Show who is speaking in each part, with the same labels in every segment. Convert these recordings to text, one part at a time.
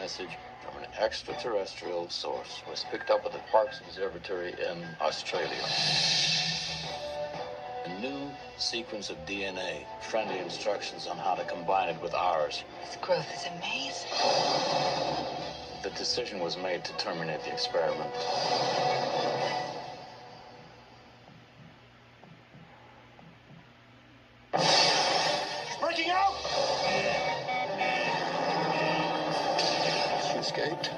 Speaker 1: message from an extraterrestrial source was picked up at the Parkes Observatory in Australia. A new sequence of DNA, friendly instructions on how to combine it with ours.
Speaker 2: This growth is amazing.
Speaker 1: The decision was made to terminate the experiment.
Speaker 3: He's breaking out!
Speaker 1: She escaped.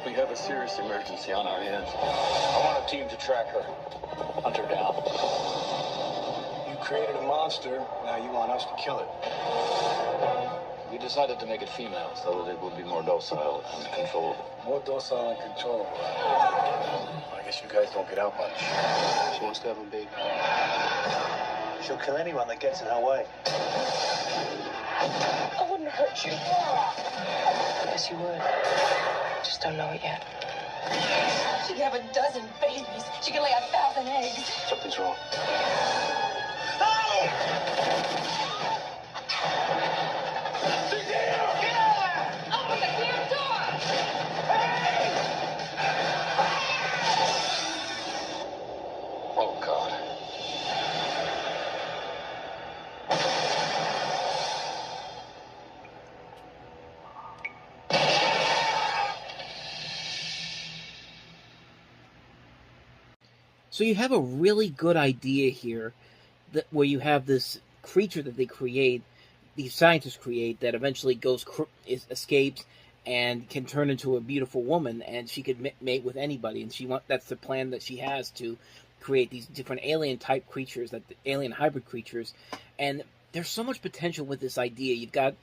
Speaker 1: We have a serious emergency on our hands. I want a team to track her. Hunt her down.
Speaker 3: You created a monster, now you want us to kill it.
Speaker 1: We decided to make it female so that it would be more docile and controllable.
Speaker 3: More docile and controllable. I guess you guys don't get out much.
Speaker 1: She wants to have a baby.
Speaker 3: She'll kill anyone that gets in her way.
Speaker 2: I wouldn't hurt you. Yes, you would. Just don't know it yet. She could have a dozen babies. She could lay 1,000 eggs.
Speaker 1: Something's wrong.
Speaker 2: Open the damn door!
Speaker 1: Oh, God.
Speaker 4: So you have a really good idea here, that where you have this creature that they create, these scientists create, that eventually escapes and can turn into a beautiful woman, and she could mate with anybody, and that's the plan that she has, to create these different alien type creatures, like the alien hybrid creatures. And there's so much potential with this idea. You've got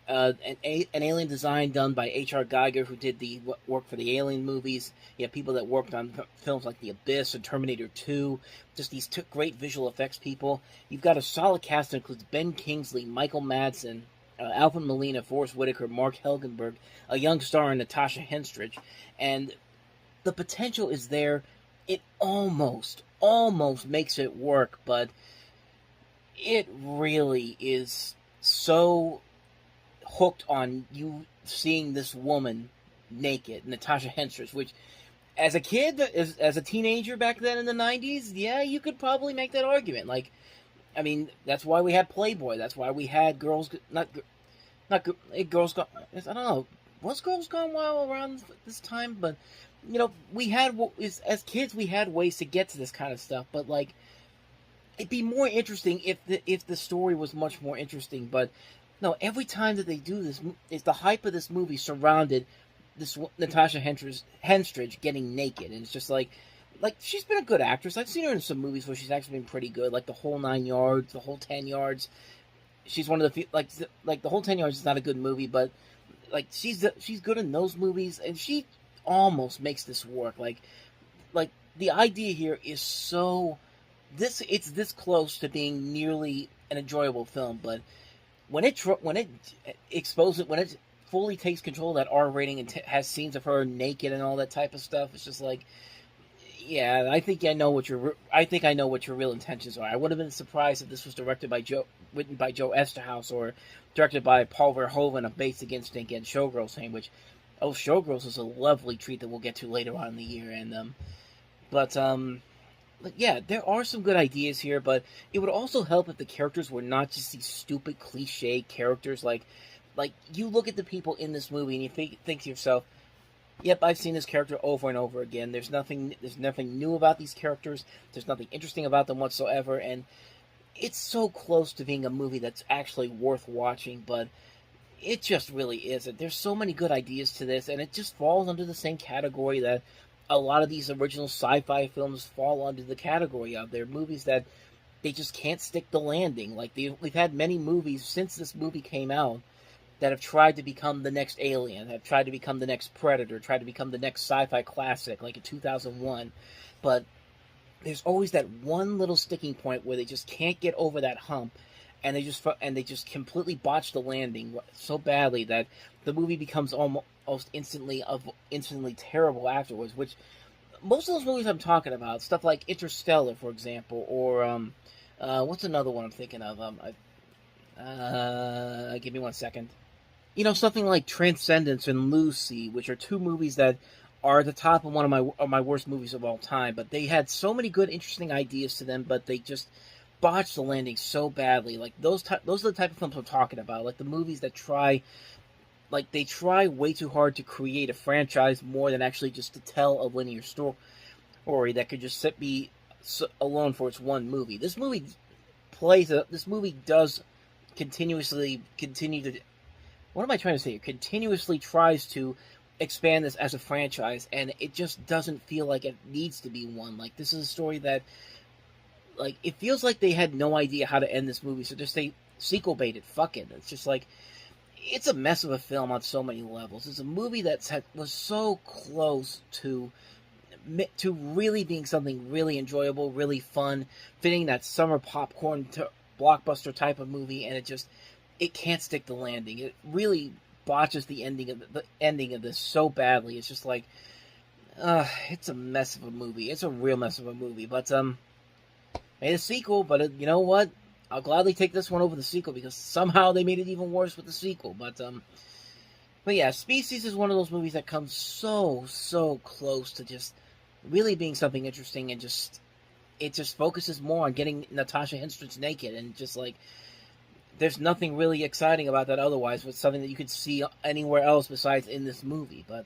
Speaker 4: an alien design done by H.R. Geiger, who did the work for the Alien movies. You have people that worked on films like The Abyss and Terminator 2. Just these great visual effects people. You've got a solid cast that includes Ben Kingsley, Michael Madsen, Alfred Molina, Forrest Whitaker, Mark Helgenberg, a young star in Natasha Henstridge. And the potential is there. It almost makes it work, but it really is so hooked on you seeing this woman naked, Natasha Henstridge, which, as a kid, as a teenager back then in the 90s, yeah, you could probably make that argument. Like, I mean, that's why we had Playboy. That's why we had Girls Gone... I don't know. Was Girls Gone Wild around this time? But, you know, we had... As kids, we had ways to get to this kind of stuff. But, like, it'd be more interesting if the story was much more interesting. But, no, every time that they do this, is the hype of this movie surrounded this Natasha Henstridge getting naked. And it's just like, she's been a good actress. I've seen her in some movies where she's actually been pretty good, like The Whole 9 Yards, The Whole 10 Yards. She's one of the few, like The Whole 10 Yards is not a good movie, but like she's good in those movies, and she almost makes this work. Like the idea here is so it's this close to being nearly an enjoyable film, but when it fully takes control of that R rating and has scenes of her naked and all that type of stuff, it's just like, yeah, I think I know what your real intentions are. I would have been surprised if this was written by Joe Esterhaus or directed by Paul Verhoeven of Basic Instinct and Showgirls fame, which, Showgirls is a lovely treat that we'll get to later on in the year. And but yeah, there are some good ideas here, but it would also help if the characters were not just these stupid cliche characters. Like you look at the people in this movie and you think to yourself, yep, I've seen this character over and over again. There's nothing new about these characters. There's nothing interesting about them whatsoever, and it's so close to being a movie that's actually worth watching, but it just really isn't. There's so many good ideas to this, and it just falls under the same category that a lot of these original sci-fi films fall under the category of. They're movies that they just can't stick the landing. Like, we've had many movies since this movie came out that have tried to become the next Alien, have tried to become the next Predator, tried to become the next sci-fi classic, like in 2001. But there's always that one little sticking point where they just can't get over that hump, and they just completely botch the landing so badly that the movie becomes almost instantly terrible afterwards. Which most of those movies I'm talking about, stuff like Interstellar, for example, or what's another one I'm thinking of? Give me 1 second. something like Transcendence and Lucy, which are two movies that are at the top of one of my worst movies of all time. But they had so many good, interesting ideas to them, but they just botched the landing so badly. Like those are the type of films I'm talking about. Like the movies that try way too hard to create a franchise more than actually just to tell a linear story that could just be alone for its one movie. This movie does continuously tries to expand this as a franchise, and it just doesn't feel like it needs to be one. Like, this is a story that, like, it feels like they had no idea how to end this movie, so just they sequel baited. Fuck it. It's just like, it's a mess of a film on so many levels. It's a movie that was so close to really being something really enjoyable, really fun, fitting that summer popcorn blockbuster type of movie, and it can't stick the landing. It really botches the ending of this so badly. It's just like, it's a mess of a movie. It's a real mess of a movie. But made a sequel, but you know what? I'll gladly take this one over the sequel because somehow they made it even worse with the sequel. But yeah, Species is one of those movies that comes so close to just really being something interesting, and it just focuses more on getting Natasha Henstridge naked, and just like, there's nothing really exciting about that otherwise, but something that you could see anywhere else besides in this movie. But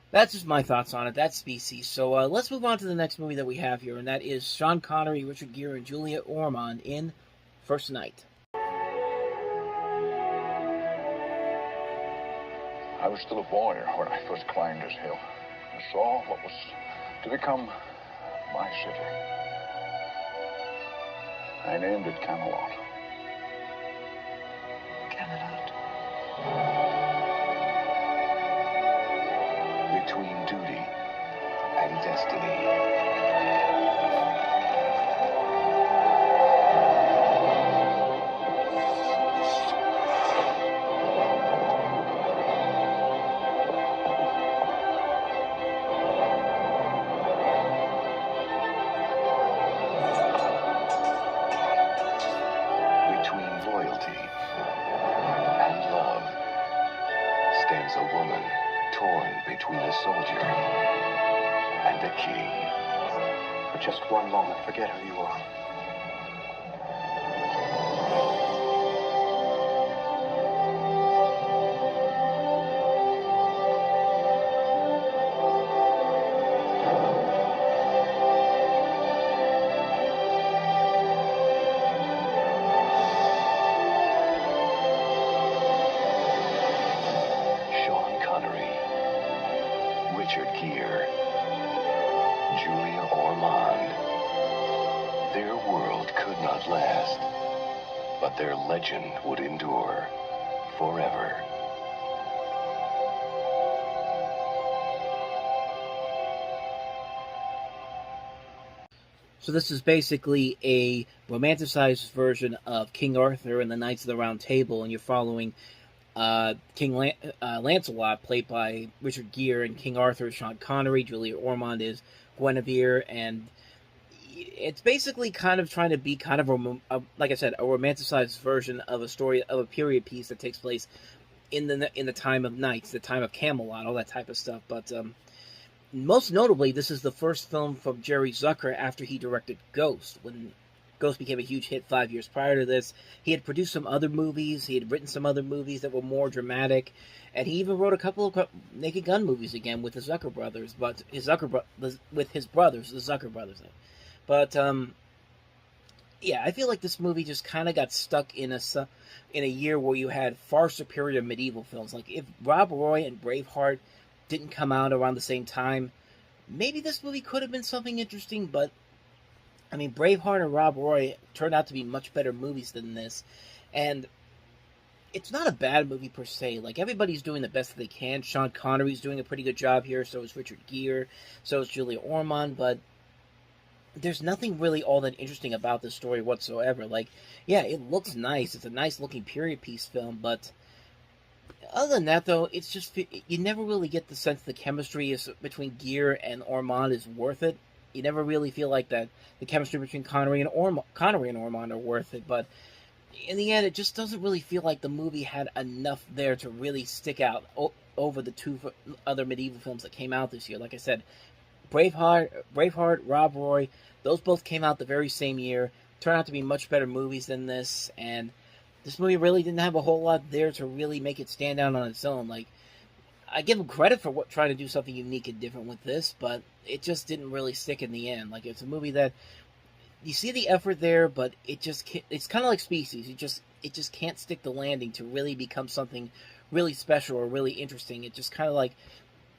Speaker 4: that's just my thoughts on it. That's Species. So let's move on to the next movie that we have here, and that is Sean Connery, Richard Gere, and Julia Ormond in First Night.
Speaker 3: I was still a boy when I first climbed this hill and saw what was to become my city. I named it Camelot.
Speaker 2: Camelot.
Speaker 3: Between duty and destiny. Between loyalty and love stands a woman torn between a soldier and a king. For just one moment, forget who you are. Sean Connery, Richard Gere, Julia Ormond. Their world could not last, but their legend would endure forever.
Speaker 4: So this is basically a romanticized version of King Arthur and the Knights of the Round Table, and you're following King Lancelot, played by Richard Gere, and King Arthur is Sean Connery. Julia Ormond is Guinevere, and it's basically kind of trying to be kind of like I said, a romanticized version of a story of a period piece that takes place in the time of knights, the time of Camelot, all that type of stuff. But most notably, this is the first film from Jerry Zucker after he directed Ghost. When Ghost became a huge hit 5 years prior to this, he had produced some other movies, he had written some other movies that were more dramatic, and he even wrote a couple of Naked Gun movies again with the Zucker brothers, but with his brothers, the Zucker brothers. But yeah, I feel like this movie just kind of got stuck in a year where you had far superior medieval films. Like, if Rob Roy and Braveheart didn't come out around the same time, maybe this movie could have been something interesting, but I mean, Braveheart and Rob Roy turned out to be much better movies than this, and it's not a bad movie per se. Like, everybody's doing the best that they can. Sean Connery's doing a pretty good job here, so is Richard Gere, so is Julia Ormond, but there's nothing really all that interesting about this story whatsoever. Like, yeah, it looks nice. It's a nice-looking period piece film, but other than that, though, it's just, you never really get the sense the chemistry between Gere and Ormond is worth it. You never really feel like that the chemistry between Connery and Ormond are worth it, but in the end, it just doesn't really feel like the movie had enough there to really stick out over the two other medieval films that came out this year. Like I said, Braveheart, Rob Roy, those both came out the very same year. Turned out to be much better movies than this, and this movie really didn't have a whole lot there to really make it stand out on its own. Like, I give them credit for trying to do something unique and different with this, but it just didn't really stick in the end. Like, it's a movie that you see the effort there, but it just can't, it's kind of like Species. It just can't stick the landing to really become something really special or really interesting. It just kind of like,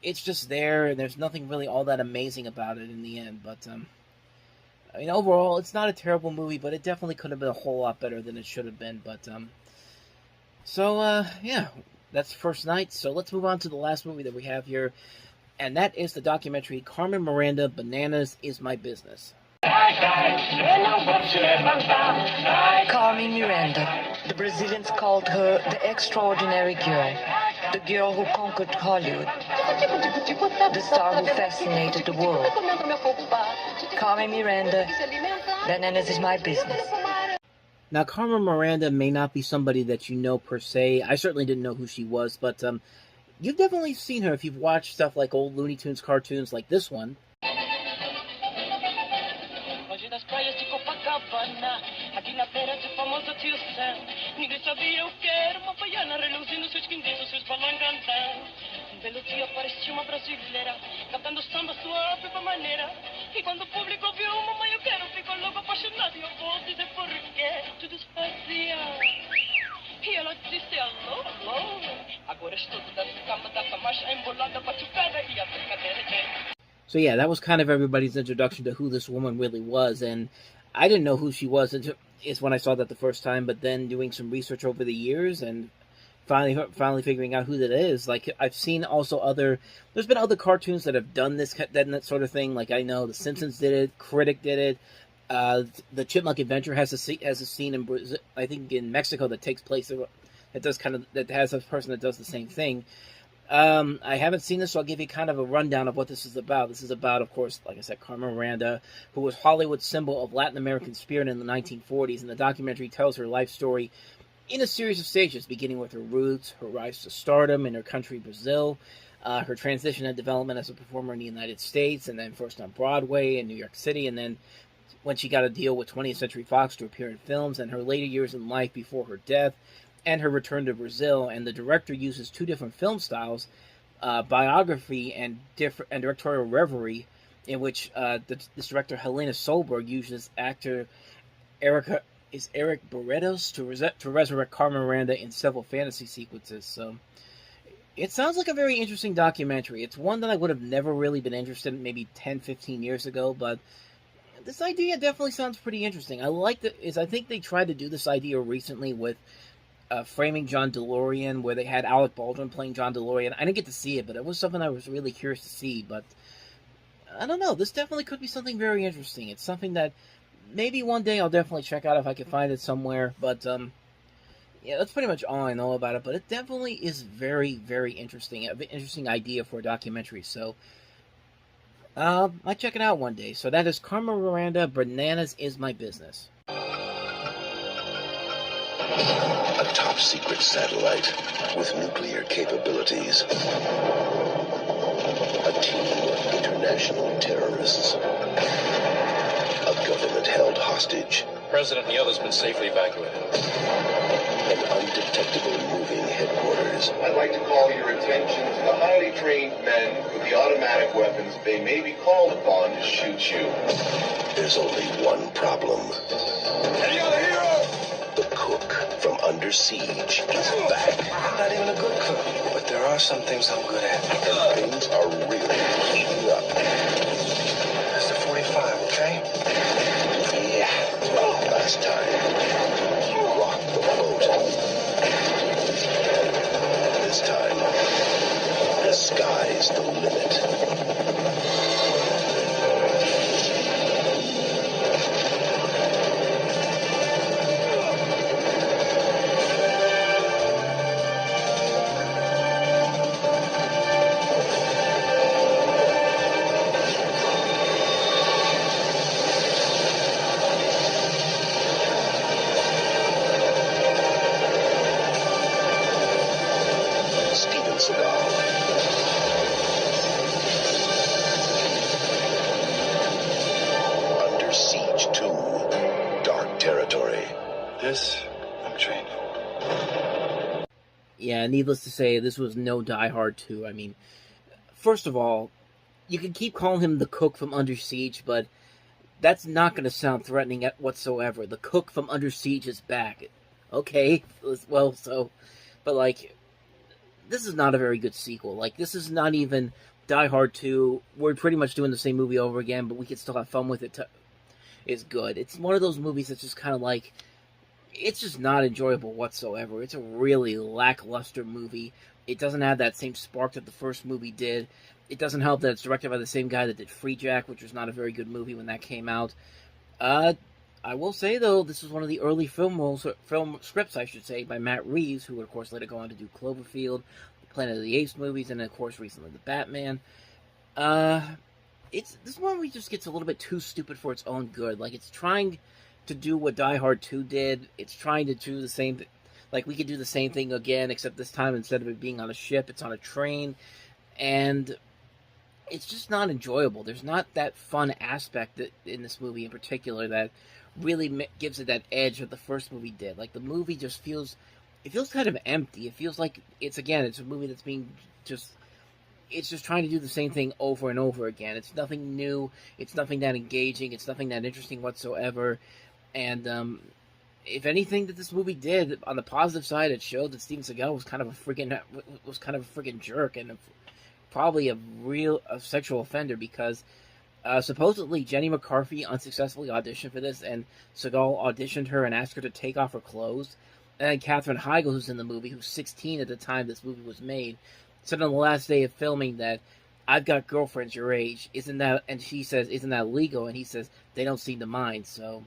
Speaker 4: it's just there, and there's nothing really all that amazing about it in the end. But I mean, overall, it's not a terrible movie, but it definitely could have been a whole lot better than it should have been. But yeah, that's First Night. So let's move on to the last movie that we have here, and that is the documentary Carmen Miranda, Bananas Is My Business.
Speaker 2: Carmen Miranda. The Brazilians called her the extraordinary girl. The girl who conquered Hollywood. The star who fascinated the world. Carmen Miranda, Bananas Is My Business.
Speaker 4: Now, Carmen Miranda may not be somebody that you know per se. I certainly didn't know who she was, but you've definitely seen her if you've watched stuff like old Looney Tunes cartoons like this one.
Speaker 5: Aqui na terra de famoso tio Sam, ninguém sabia o que era uma baiana reluzindo seus quindiços, seus balangandãs. Belo dia apareceu uma brasileira, cantando samba sua própria maneira. E quando o público ouviu mamãe eu quero, ficou logo apaixonado. E eu vou dizer porquê, tudo se fazia. E ela disse alô, alô. Agora estou toda de cama, da camacha embolada, batucada e a brincadeira.
Speaker 4: So yeah, that was kind of everybody's introduction to who this woman really was, and I didn't know who she was until is when I saw that the first time, but then doing some research over the years and finally figuring out who that is. Like, I've seen also there's been other cartoons that have done that sort of thing. Like, I know The Simpsons did it, Critic did it, the Chipmunk Adventure has a scene in Brazil, I think in Mexico, that takes place that has a person that does the same thing. I haven't seen this, so I'll give you kind of a rundown of what this is about. This is about, of course, like I said, Carmen Miranda, who was Hollywood's symbol of Latin American spirit in the 1940s, and the documentary tells her life story in a series of stages, beginning with her roots, her rise to stardom in her country, Brazil, her transition and development as a performer in the United States, and then first on Broadway in New York City, and then when she got a deal with 20th Century Fox to appear in films, and her later years in life before her death, and her return to Brazil. And the director uses two different film styles, biography and directorial reverie, in which this director, Helena Solberg, uses actor Eric Barretos to resurrect Carmen Miranda in several fantasy sequences. So it sounds like a very interesting documentary. It's one that I would have never really been interested in maybe 10, 15 years ago, but this idea definitely sounds pretty interesting. I think they tried to do this idea recently with Framing John DeLorean, where they had Alec Baldwin playing John DeLorean. I didn't get to see it, but it was something I was really curious to see. But I don't know, this definitely could be something very interesting. It's something that maybe one day I'll definitely check out if I can find it somewhere. But yeah, that's pretty much all I know about it. But it definitely is very, very interesting. An interesting idea for a documentary. So I'll check it out one day. So that is Carmen Miranda, Bananas Is My Business.
Speaker 3: A top-secret satellite with nuclear capabilities. A team of international terrorists. A government-held hostage.
Speaker 1: President and the others been safely evacuated.
Speaker 3: An undetectable moving headquarters.
Speaker 6: I'd like to call your attention to the highly trained men with the automatic weapons they may be called upon to shoot you.
Speaker 3: There's only one problem.
Speaker 6: Any other hero?
Speaker 3: The cook from Under Siege is back.
Speaker 7: I'm not even a good cook, but there are some things I'm good at.
Speaker 3: And things are really heating up.
Speaker 7: That's the 45, okay?
Speaker 3: Yeah. Last time, you rocked the boat. This time, the sky's the limit.
Speaker 7: This, I'm trained for.
Speaker 4: Yeah, needless to say, this was no Die Hard 2. I mean, first of all, you can keep calling him the cook from Under Siege, but that's not going to sound threatening whatsoever. The cook from Under Siege is back. Okay, well, so... But, like, this is not a very good sequel. Like, this is not even Die Hard 2. We're pretty much doing the same movie over again, but we can still have fun with it. It's good. It's one of those movies that's just kind of like... It's just not enjoyable whatsoever. It's a really lackluster movie. It doesn't have that same spark that the first movie did. It doesn't help that it's directed by the same guy that did Free Jack, which was not a very good movie when that came out. I will say, though, this was one of the early film scripts, I should say, by Matt Reeves, who would, of course, later go on to do Cloverfield, the Planet of the Apes movies, and, of course, recently the Batman. This movie just gets a little bit too stupid for its own good. Like, it's trying to do what Die Hard 2 did. It's trying to do the same... Like, we could do the same thing again, except this time, instead of it being on a ship, it's on a train. And it's just not enjoyable. There's not that fun aspect in this movie in particular that really gives it that edge that the first movie did. Like, the movie just feels... It feels kind of empty. It feels like it's a movie that's being just... It's just trying to do the same thing over and over again. It's nothing new. It's nothing that engaging. It's nothing that interesting whatsoever. And if anything that this movie did, on the positive side, it showed that Steven Seagal was kind of a friggin' jerk and probably a sexual offender, because supposedly Jenny McCarthy unsuccessfully auditioned for this, and Seagal auditioned her and asked her to take off her clothes. And then Katherine Heigl, who's in the movie, who's 16 at the time this movie was made, said on the last day of filming that, "I've got girlfriends your age, and she says, isn't that legal?" And he says, "They don't seem to mind." So,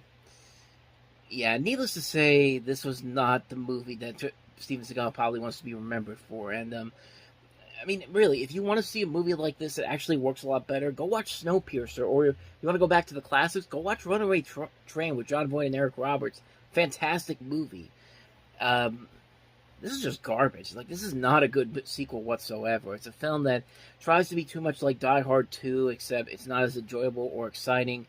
Speaker 4: yeah, needless to say, this was not the movie that Steven Seagal probably wants to be remembered for. And, I mean, really, if you want to see a movie like this that actually works a lot better, go watch Snowpiercer. Or if you want to go back to the classics, go watch Runaway Train with John Voight and Eric Roberts. Fantastic movie. This is just garbage. Like, this is not a good sequel whatsoever. It's a film that tries to be too much like Die Hard 2, except it's not as enjoyable or exciting.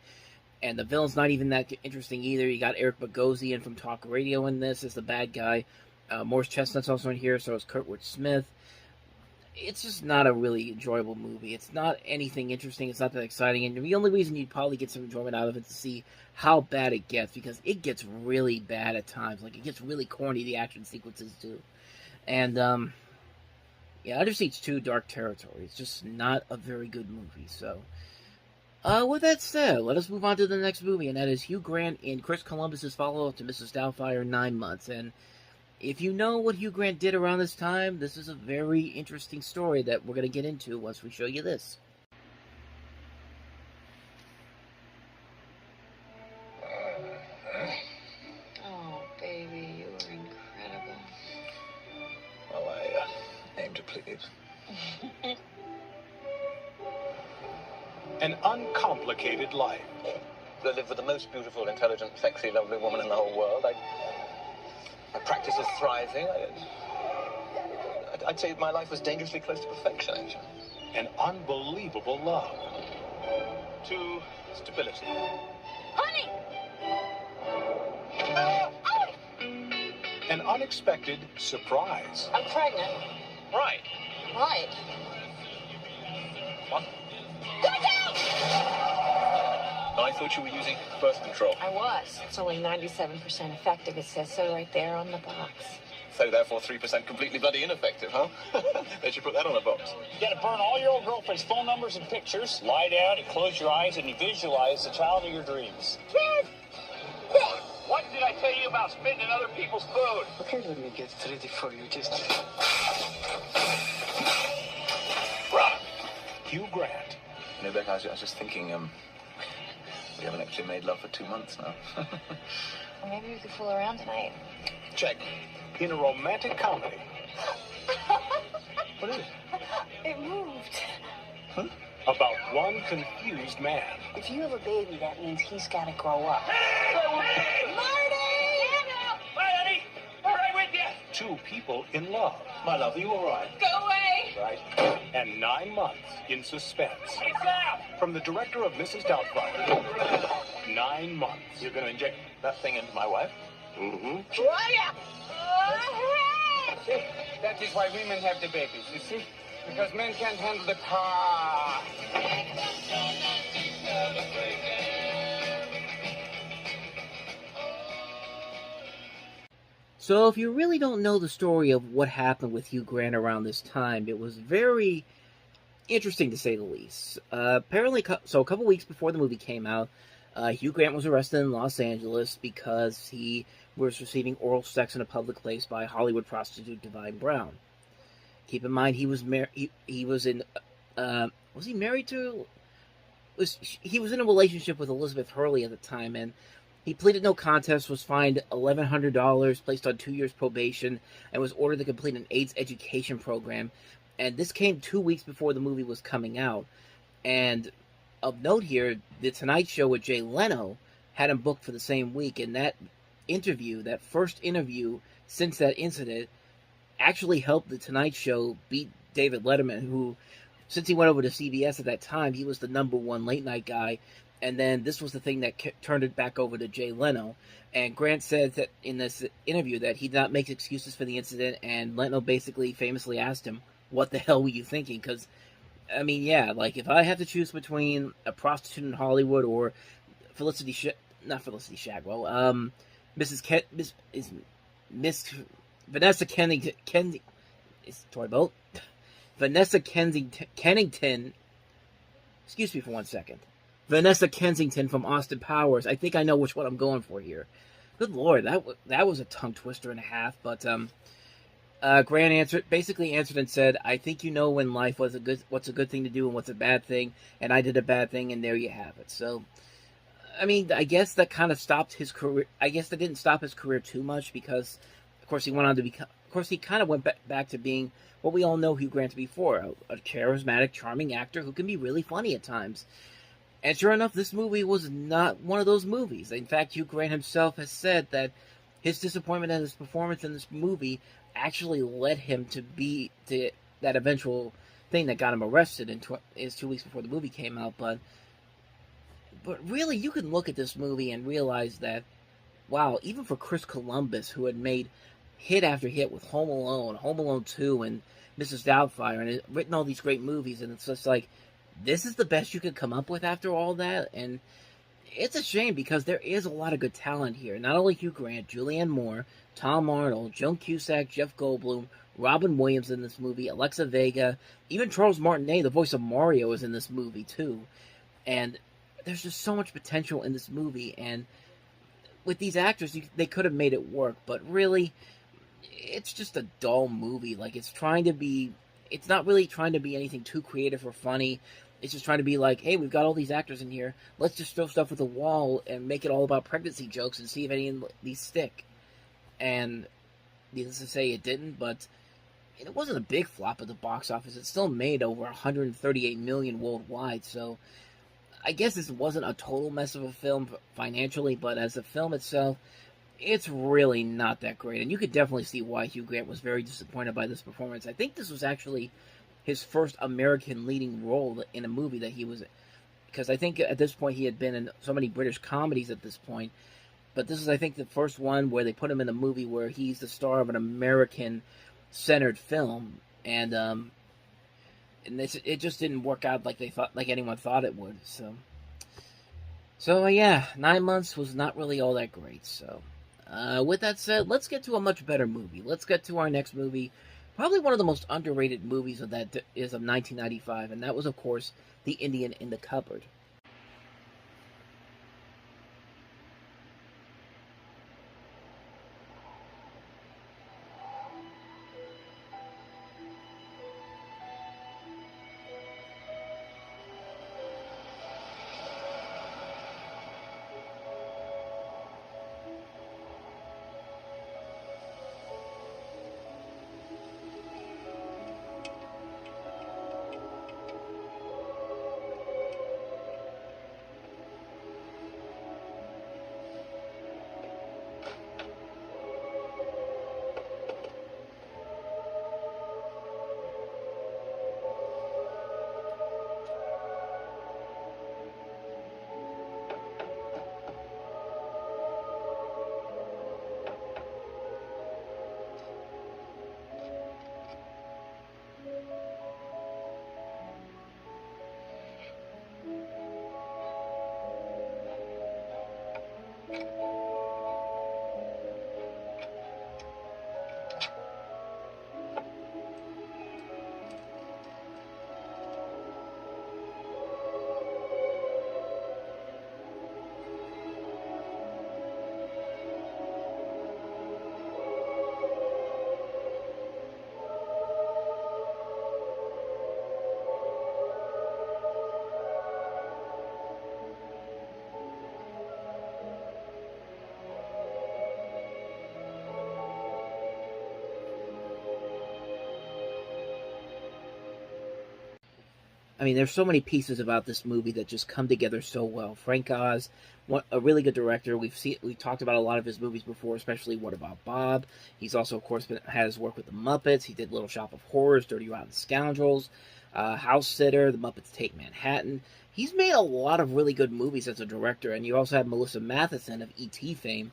Speaker 4: And the villain's not even that interesting either. You got Eric Bogosian from Talk Radio in this as the bad guy. Morris Chestnut's also in here, so is Kurtwood Smith. It's just not a really enjoyable movie. It's not anything interesting. It's not that exciting. And the only reason you'd probably get some enjoyment out of it is to see how bad it gets, because it gets really bad at times. Like, it gets really corny, the action sequences do. And, yeah, Under Siege 2, Dark Territory. It's just not a very good movie. So, with that said, let us move on to the next movie, and that is Hugh Grant in Chris Columbus's follow-up to Mrs. Doubtfire, 9 Months. And if you know what Hugh Grant did around this time, this is a very interesting story that we're going to get into once we show you this.
Speaker 8: Oh, baby, you were incredible.
Speaker 7: Well, I aim to please.
Speaker 9: An uncomplicated life.
Speaker 1: I live with the most beautiful, intelligent, sexy, lovely woman in the whole world. My practice is thriving. I'd say my life was dangerously close to perfection, actually.
Speaker 9: An unbelievable love. To stability.
Speaker 8: Honey!
Speaker 9: An unexpected surprise.
Speaker 8: I'm pregnant.
Speaker 1: Right.
Speaker 8: Right.
Speaker 1: What?
Speaker 8: Look out!
Speaker 1: I thought you were using birth control.
Speaker 8: I was. It's only 97% effective. It says so right there on the box.
Speaker 1: So therefore 3% completely bloody ineffective, huh? They should put that on a box.
Speaker 10: You gotta burn all your old girlfriend's phone numbers and pictures, lie down and close your eyes, and you visualize the child of your dreams.
Speaker 1: What did I tell you about spitting in other people's food?
Speaker 7: Okay, let me get it ready for you. Just...
Speaker 9: Hugh Grant.
Speaker 3: You know, Beck, I was just thinking, we haven't actually made love for 2 months now.
Speaker 8: Well, maybe we could fool around tonight.
Speaker 9: Check. In a romantic comedy.
Speaker 3: What is it?
Speaker 8: It moved.
Speaker 3: Huh?
Speaker 9: About one confused man.
Speaker 8: If you have a baby, that means he's got to grow up. Marty!
Speaker 10: Bye, honey. Right with you.
Speaker 9: Two people in love.
Speaker 1: My love, are you all right?
Speaker 8: Go away!
Speaker 9: Right? And 9 months in suspense.
Speaker 10: It's out.
Speaker 9: From the director of Mrs. Doubtfire. 9 months.
Speaker 1: You're going to inject that thing into my wife?
Speaker 3: Mm-hmm.
Speaker 11: See, that is why women have the babies, you see? Because men can't handle the power.
Speaker 4: So if you really don't know the story of what happened with Hugh Grant around this time, it was very interesting to say the least. Apparently, so a couple weeks before the movie came out, Hugh Grant was arrested in Los Angeles because he was receiving oral sex in a public place by Hollywood prostitute Divine Brown. Keep in mind, he was he was in was he married to? He was in a relationship with Elizabeth Hurley at the time, and he pleaded no contest, was fined $1,100, placed on 2 years probation, and was ordered to complete an AIDS education program. And this came 2 weeks before the movie was coming out. And of note here, The Tonight Show with Jay Leno had him booked for the same week. And that interview, that first interview since that incident, actually helped The Tonight Show beat David Letterman, who, since he went over to CBS at that time, he was the #1 late night guy. And then this was the thing that turned it back over to Jay Leno. And Grant said that in this interview that he did not make excuses for the incident. And Leno basically famously asked him, "What the hell were you thinking?" Because, I mean, yeah, like if I have to choose between a prostitute in Hollywood or not Felicity Shagwell, Miss Vanessa Kennington, Vanessa Kennington. Excuse me for 1 second. Vanessa Kensington from Austin Powers. I think I know which one I'm going for here. Good Lord, that was a tongue twister and a half. But Grant basically answered and said, "I think you know in life what's a good thing to do and what's a bad thing, and I did a bad thing, and there you have it." So, I mean, I guess that kind of stopped his career. I guess that didn't stop his career too much because, of course, he went on to become. Of course, he kind of went back to being what we all know Hugh Grant to be for, a charismatic, charming actor who can be really funny at times. And sure enough, this movie was not one of those movies. In fact, Hugh Grant himself has said that his disappointment in his performance in this movie actually led him to that eventual thing that got him arrested is 2 weeks before the movie came out. But really, you can look at this movie and realize that, wow, even for Chris Columbus, who had made hit after hit with Home Alone 2, and Mrs. Doubtfire, and written all these great movies, and it's just like, this is the best you could come up with after all that. And it's a shame because there is a lot of good talent here. Not only Hugh Grant, Julianne Moore, Tom Arnold, Joan Cusack, Jeff Goldblum, Robin Williams in this movie, Alexa Vega, even Charles Martinet, the voice of Mario, is in this movie too. And there's just so much potential in this movie. And with these actors, they could have made it work. But really, it's just a dull movie. Like, it's not really trying to be anything too creative or funny. It's just trying to be like, hey, we've got all these actors in here. Let's just throw stuff at the wall and make it all about pregnancy jokes and see if any of these stick. And needless to say, it didn't, but it wasn't a big flop at the box office. It still made over $138 million worldwide, so I guess this wasn't a total mess of a film financially, but as a film itself, it's really not that great. And you could definitely see why Hugh Grant was very disappointed by this performance. I think this was actually his first American leading role in a movie that he was in. Because I think at this point he had been in so many British comedies at this point. But this is, I think, the first one where they put him in a movie where he's the star of an American-centered film. And it just didn't work out like anyone thought it would. So yeah, 9 months was not really all that great. So with that said, let's get to a much better movie. Let's get to our next movie. Probably one of the most underrated movies of 1995, and that was, of course, The Indian in the Cupboard. I mean, there's so many pieces about this movie that just come together so well. Frank Oz, a really good director. We've talked about a lot of his movies before, especially What About Bob? He's also, of course, had his work with the Muppets. He did Little Shop of Horrors, Dirty Rotten Scoundrels, House Sitter, The Muppets Take Manhattan. He's made a lot of really good movies as a director, and you also have Melissa Mathison of E.T. fame.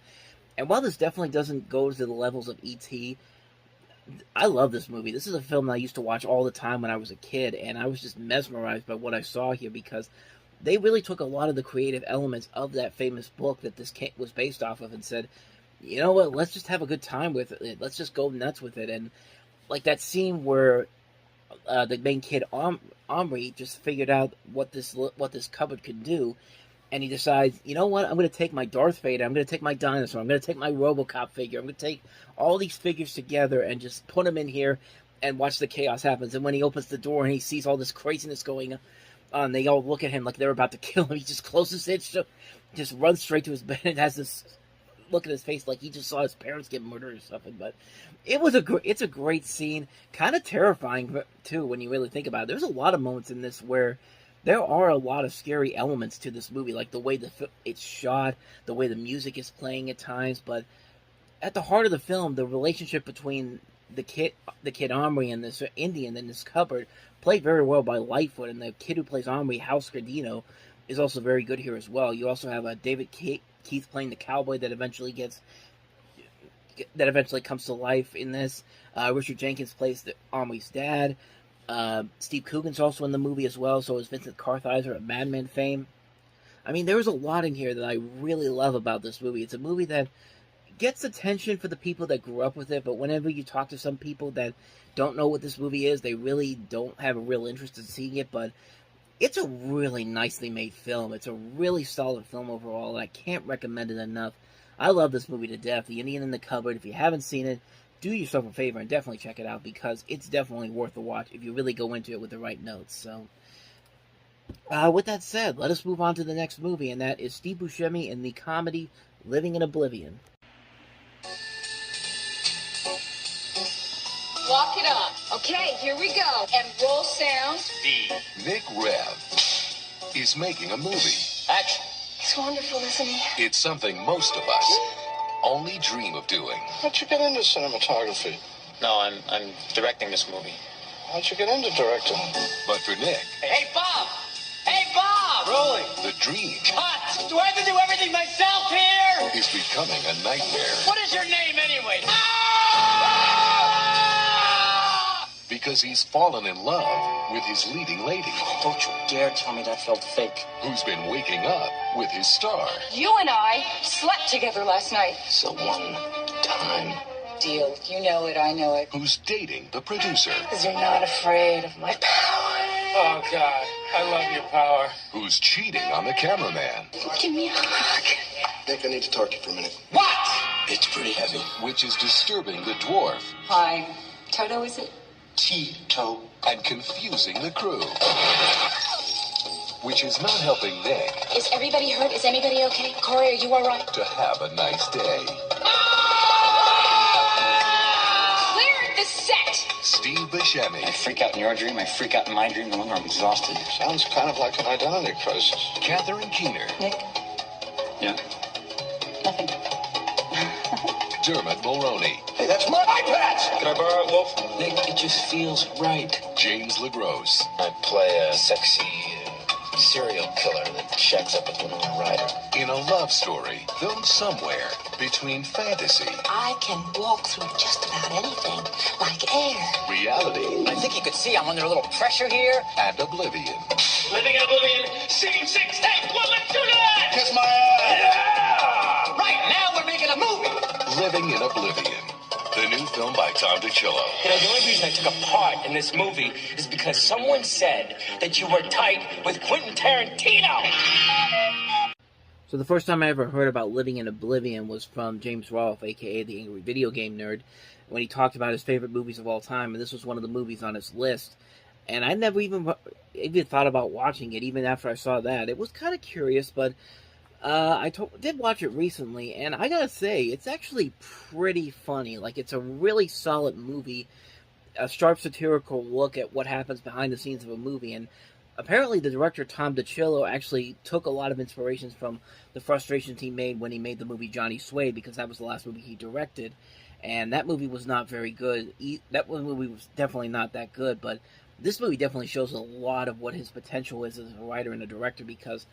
Speaker 4: And while this definitely doesn't go to the levels of E.T., I love this movie. This is a film that I used to watch all the time when I was a kid, and I was just mesmerized by what I saw here because they really took a lot of the creative elements of that famous book that this was based off of and said, you know what, let's just have a good time with it. Let's just go nuts with it. And like that scene where the main kid, Omri, just figured out what this cupboard could do, and he decides, you know what, I'm going to take my Darth Vader, I'm going to take my dinosaur, I'm going to take my RoboCop figure, I'm going to take all these figures together and just put them in here and watch the chaos happens. And when he opens the door and he sees all this craziness going on, they all look at him like they're about to kill him. He just closes it, just runs straight to his bed and has this look at his face like he just saw his parents get murdered or something. But it's a great scene, kind of terrifying too when you really think about it. There's a lot of moments in this where there are a lot of scary elements to this movie, like the way it's shot, the way the music is playing at times. But at the heart of the film, the relationship between the kid Omri and this Indian in this cupboard, played very well by Lightfoot, and the kid who plays Omri, House Gardino, is also very good here as well. You also have David Keith playing the cowboy that eventually comes to life in this. Richard Jenkins plays Omri's dad. Steve Coogan's also in the movie as well, so is Vincent Kartheiser of Mad Men fame. I mean, there's a lot in here that I really love about this movie. It's a movie that gets attention for the people that grew up with it, but whenever you talk to some people that don't know what this movie is, they really don't have a real interest in seeing it. But it's a really nicely made film. It's a really solid film overall, and I can't recommend it enough. I love this movie to death. The Indian in the Cupboard. If you haven't seen it, do yourself a favor and definitely check it out, because it's definitely worth the watch if you really go into it with the right notes. So, with that said, let us move on to the next movie, and that is Steve Buscemi in the comedy Living in Oblivion.
Speaker 12: Lock it on. Okay, here we go. And roll sound.
Speaker 3: Nick Rev is making a movie.
Speaker 12: Action. He's wonderful, isn't he?
Speaker 3: It's something most of us only dream of doing.
Speaker 13: How'd you get into cinematography?
Speaker 10: No, I'm directing this movie.
Speaker 13: How'd you get into directing?
Speaker 3: But for Nick...
Speaker 10: Hey, Bob! Hey, Bob!
Speaker 3: Rolling. The dream...
Speaker 10: Cut! Do I have to do everything myself here?
Speaker 3: ...is becoming a nightmare.
Speaker 10: What is your name, anyway?
Speaker 3: Because he's fallen in love with his leading lady.
Speaker 10: Don't you dare tell me that felt fake.
Speaker 3: Who's been waking up with his star.
Speaker 12: You and I slept together last night.
Speaker 10: It's a one-time
Speaker 12: deal. You know it, I know it.
Speaker 3: Who's dating the producer.
Speaker 12: Because you're not afraid of my power.
Speaker 11: Oh, God. I love your power.
Speaker 3: Who's cheating on the cameraman.
Speaker 12: Give me a hug.
Speaker 13: Nick, I need to talk to you for a minute.
Speaker 10: What?
Speaker 3: It's pretty heavy. Which is disturbing the dwarf.
Speaker 12: Hi. Toto, is it?
Speaker 3: Tito. And confusing the crew. Which is not helping Nick.
Speaker 12: Is everybody hurt? Is anybody okay? Corey, are you all right?
Speaker 3: To have a nice day.
Speaker 12: Clear the set!
Speaker 3: Steve Buscemi.
Speaker 10: I freak out in your dream, I freak out in my dream, no wonder I'm exhausted.
Speaker 13: Sounds kind of like an identity crisis.
Speaker 3: Catherine Keener.
Speaker 12: Nick?
Speaker 10: Yeah?
Speaker 12: Nothing.
Speaker 3: Dermot Mulroney.
Speaker 13: Hey, that's my iPad!
Speaker 10: Can I borrow it, Wolf? Nick, it just feels right.
Speaker 3: James LaGrosse.
Speaker 7: I play a sexy serial killer that shacks up with Winona Ryder.
Speaker 3: In a love story filmed somewhere between fantasy.
Speaker 12: I can walk through just about anything, like air.
Speaker 3: Reality.
Speaker 10: I think you could see I'm under a little pressure here.
Speaker 3: And oblivion.
Speaker 10: Living in Oblivion, scene 6, take 1, let's do that!
Speaker 13: Kiss my ass!
Speaker 10: Yeah! Right, now we're making a movie!
Speaker 3: Living in Oblivion. The new film by Tom DiCillo.
Speaker 10: You know, the only reason I took a part in this movie is because someone said that you were tight with Quentin Tarantino.
Speaker 4: So the first time I ever heard about Living in Oblivion was from James Rolfe, a.k.a. the Angry Video Game Nerd, when he talked about his favorite movies of all time, and this was one of the movies on his list. And I never even thought about watching it, even after I saw that. It was kind of curious, but I did watch it recently, and I gotta say, it's actually pretty funny. Like, it's a really solid movie, a sharp satirical look at what happens behind the scenes of a movie, and apparently the director Tom DiCillo actually took a lot of inspirations from the frustrations he made when he made the movie Johnny Sway, because that was the last movie he directed, and that movie was not very good. That movie was definitely not that good, but this movie definitely shows a lot of what his potential is as a writer and a director, because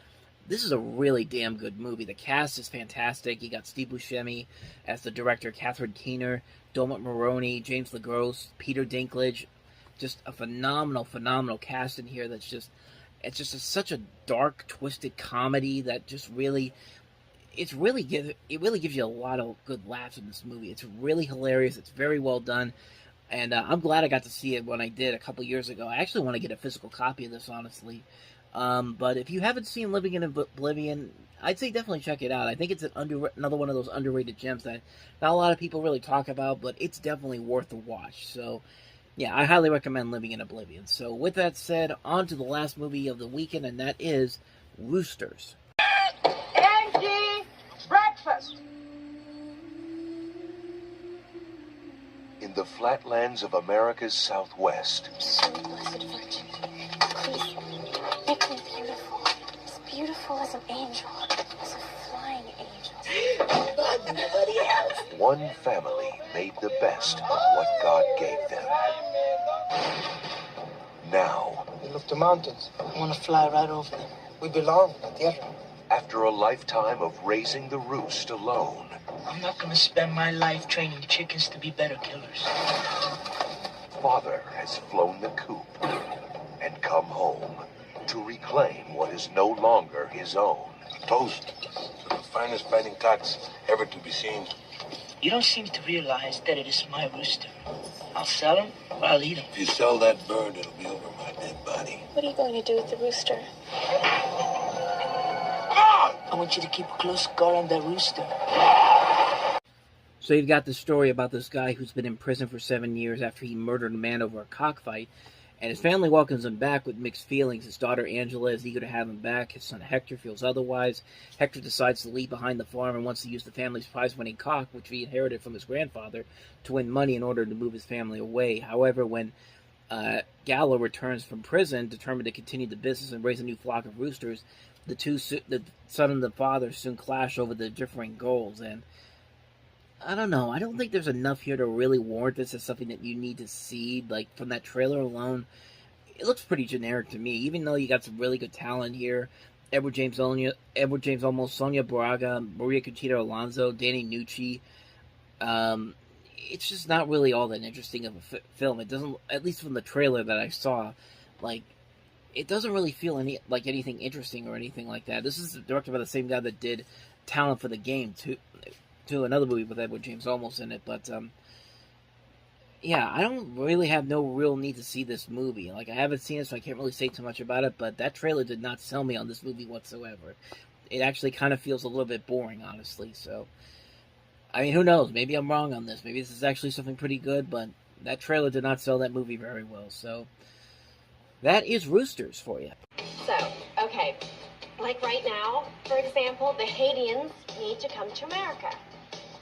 Speaker 4: this is a really damn good movie. The cast is fantastic. You got Steve Buscemi as the director, Catherine Keener, Dermot Mulroney, James LeGros, Peter Dinklage. Just a phenomenal cast in here. It's just such a dark, twisted comedy that just really, it really gives you a lot of good laughs in this movie. It's really hilarious. It's very well done, and I'm glad I got to see it when I did a couple years ago. I actually want to get a physical copy of this, honestly. But if you haven't seen Living in Oblivion, I'd say definitely check it out. I think it's another one of those underrated gems that not a lot of people really talk about, but it's definitely worth a watch. So, yeah, I highly recommend Living in Oblivion. So, with that said, on to the last movie of the weekend, and that is Roosters.
Speaker 14: Angie, breakfast!
Speaker 3: In the flatlands of America's Southwest,
Speaker 12: So blessed virgin, please make me beautiful. As beautiful as an angel, as a flying angel. Like nobody else.
Speaker 3: one family made the best of what God gave them. Now,
Speaker 11: We look to mountains. I want to fly right over them. We belong to the tierra.
Speaker 3: after a lifetime of raising the roost alone,
Speaker 15: I'm not gonna spend my life training chickens to be better killers.
Speaker 3: Father has flown the coop and come home to reclaim what is no longer his own.
Speaker 13: Toast. The finest fighting cocks ever to be seen.
Speaker 15: You don't seem to realize that it is my rooster. I'll sell him or I'll eat him.
Speaker 13: If you sell that bird, it'll be over my dead body.
Speaker 12: What are you going to do with the rooster?
Speaker 15: I want you to keep a close guard on that rooster.
Speaker 4: So you've got the story about this guy who's been in prison for 7 years after he murdered a man over a cockfight, and his family welcomes him back with mixed feelings. His daughter Angela is eager to have him back. His son Hector feels otherwise. Hector decides to leave behind the farm and wants to use the family's prize-winning cock, which he inherited from his grandfather, to win money in order to move his family away. However, when Gallo returns from prison, determined to continue the business and raise a new flock of roosters, the son and the father soon clash over the differing goals. And I don't know. I don't think there's enough here to really warrant this as something that you need to see. Like, from that trailer alone, it looks pretty generic to me. Even though you got some really good talent here, Edward James Olmos, Sonia Braga, Maria Conchita Alonso, Danny Nucci. It's just not really all that interesting of a film. It doesn't, at least from the trailer that I saw, like, it doesn't really feel like anything interesting or anything like that. This is directed by the same guy that did Talent for the Game, to another movie with Edward James Olmos in it, but yeah, I don't really have no real need to see this movie. Like, I haven't seen it, so I can't really say too much about it, but that trailer did not sell me on this movie whatsoever. It actually kind of feels a little bit boring, honestly, so I mean, who knows? Maybe I'm wrong on this. Maybe this is actually something pretty good, but that trailer did not sell that movie very well, so that is Roosters for you.
Speaker 16: So, okay, like right now, for example, the Haitians need to come to America.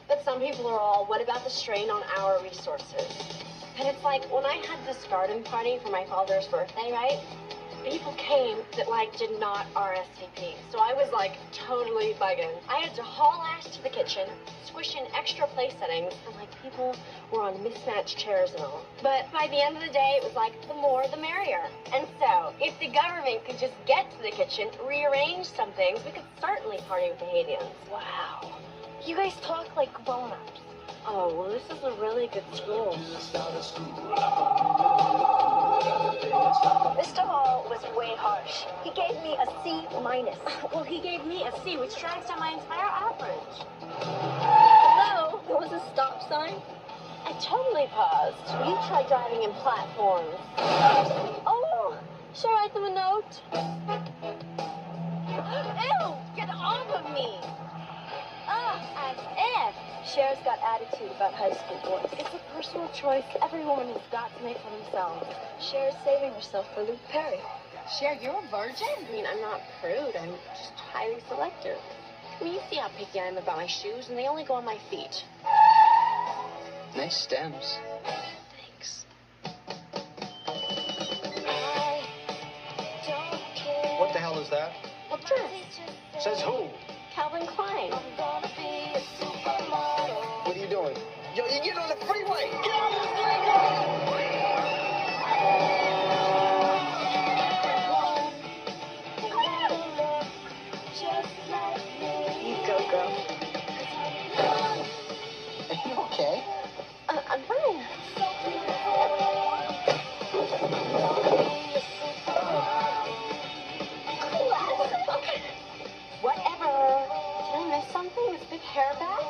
Speaker 16: But some people are all, what about the strain on our resources? And it's like, when I had this garden party for my father's birthday, right? People came that, like, did not RSVP. So I was, like, totally bugging. I had to haul ass to the kitchen, squish in extra place settings, and, like, people were on mismatched chairs and all. But by the end of the day, it was like, the more the merrier. And so, if the government could just get to the kitchen, rearrange some things, we could certainly party with the Haitians. Wow. You guys talk like grown-ups. Oh, well, this is a really good school.
Speaker 17: Mr. Hall was way harsh. He gave me a C-.
Speaker 16: Well, he gave me a C, which drags down my entire average.
Speaker 17: Hello? There was a stop sign?
Speaker 16: I totally paused. You tried driving in platforms.
Speaker 17: Oh, should I write them a note?
Speaker 16: Ew! Get off of me!
Speaker 17: As if. Cher's got attitude about high school boys.
Speaker 16: It's a personal choice every woman has got to make for themselves.
Speaker 17: Cher's saving herself for Luke Perry.
Speaker 16: Cher, you're a virgin? I mean, I'm not prude. I'm just highly selective. I mean, you see how picky I am about my shoes, and they only go on my feet.
Speaker 15: Nice stems.
Speaker 16: Thanks.
Speaker 17: I don't
Speaker 18: that?
Speaker 16: Well, dress.
Speaker 18: Says who?
Speaker 16: Calvin Klein.
Speaker 18: What are you doing? Yo, you get on the freeway! Get on the
Speaker 16: You go, girl.
Speaker 18: Are you okay?
Speaker 16: I'm fine. Whatever. Did I miss something? This big hair back?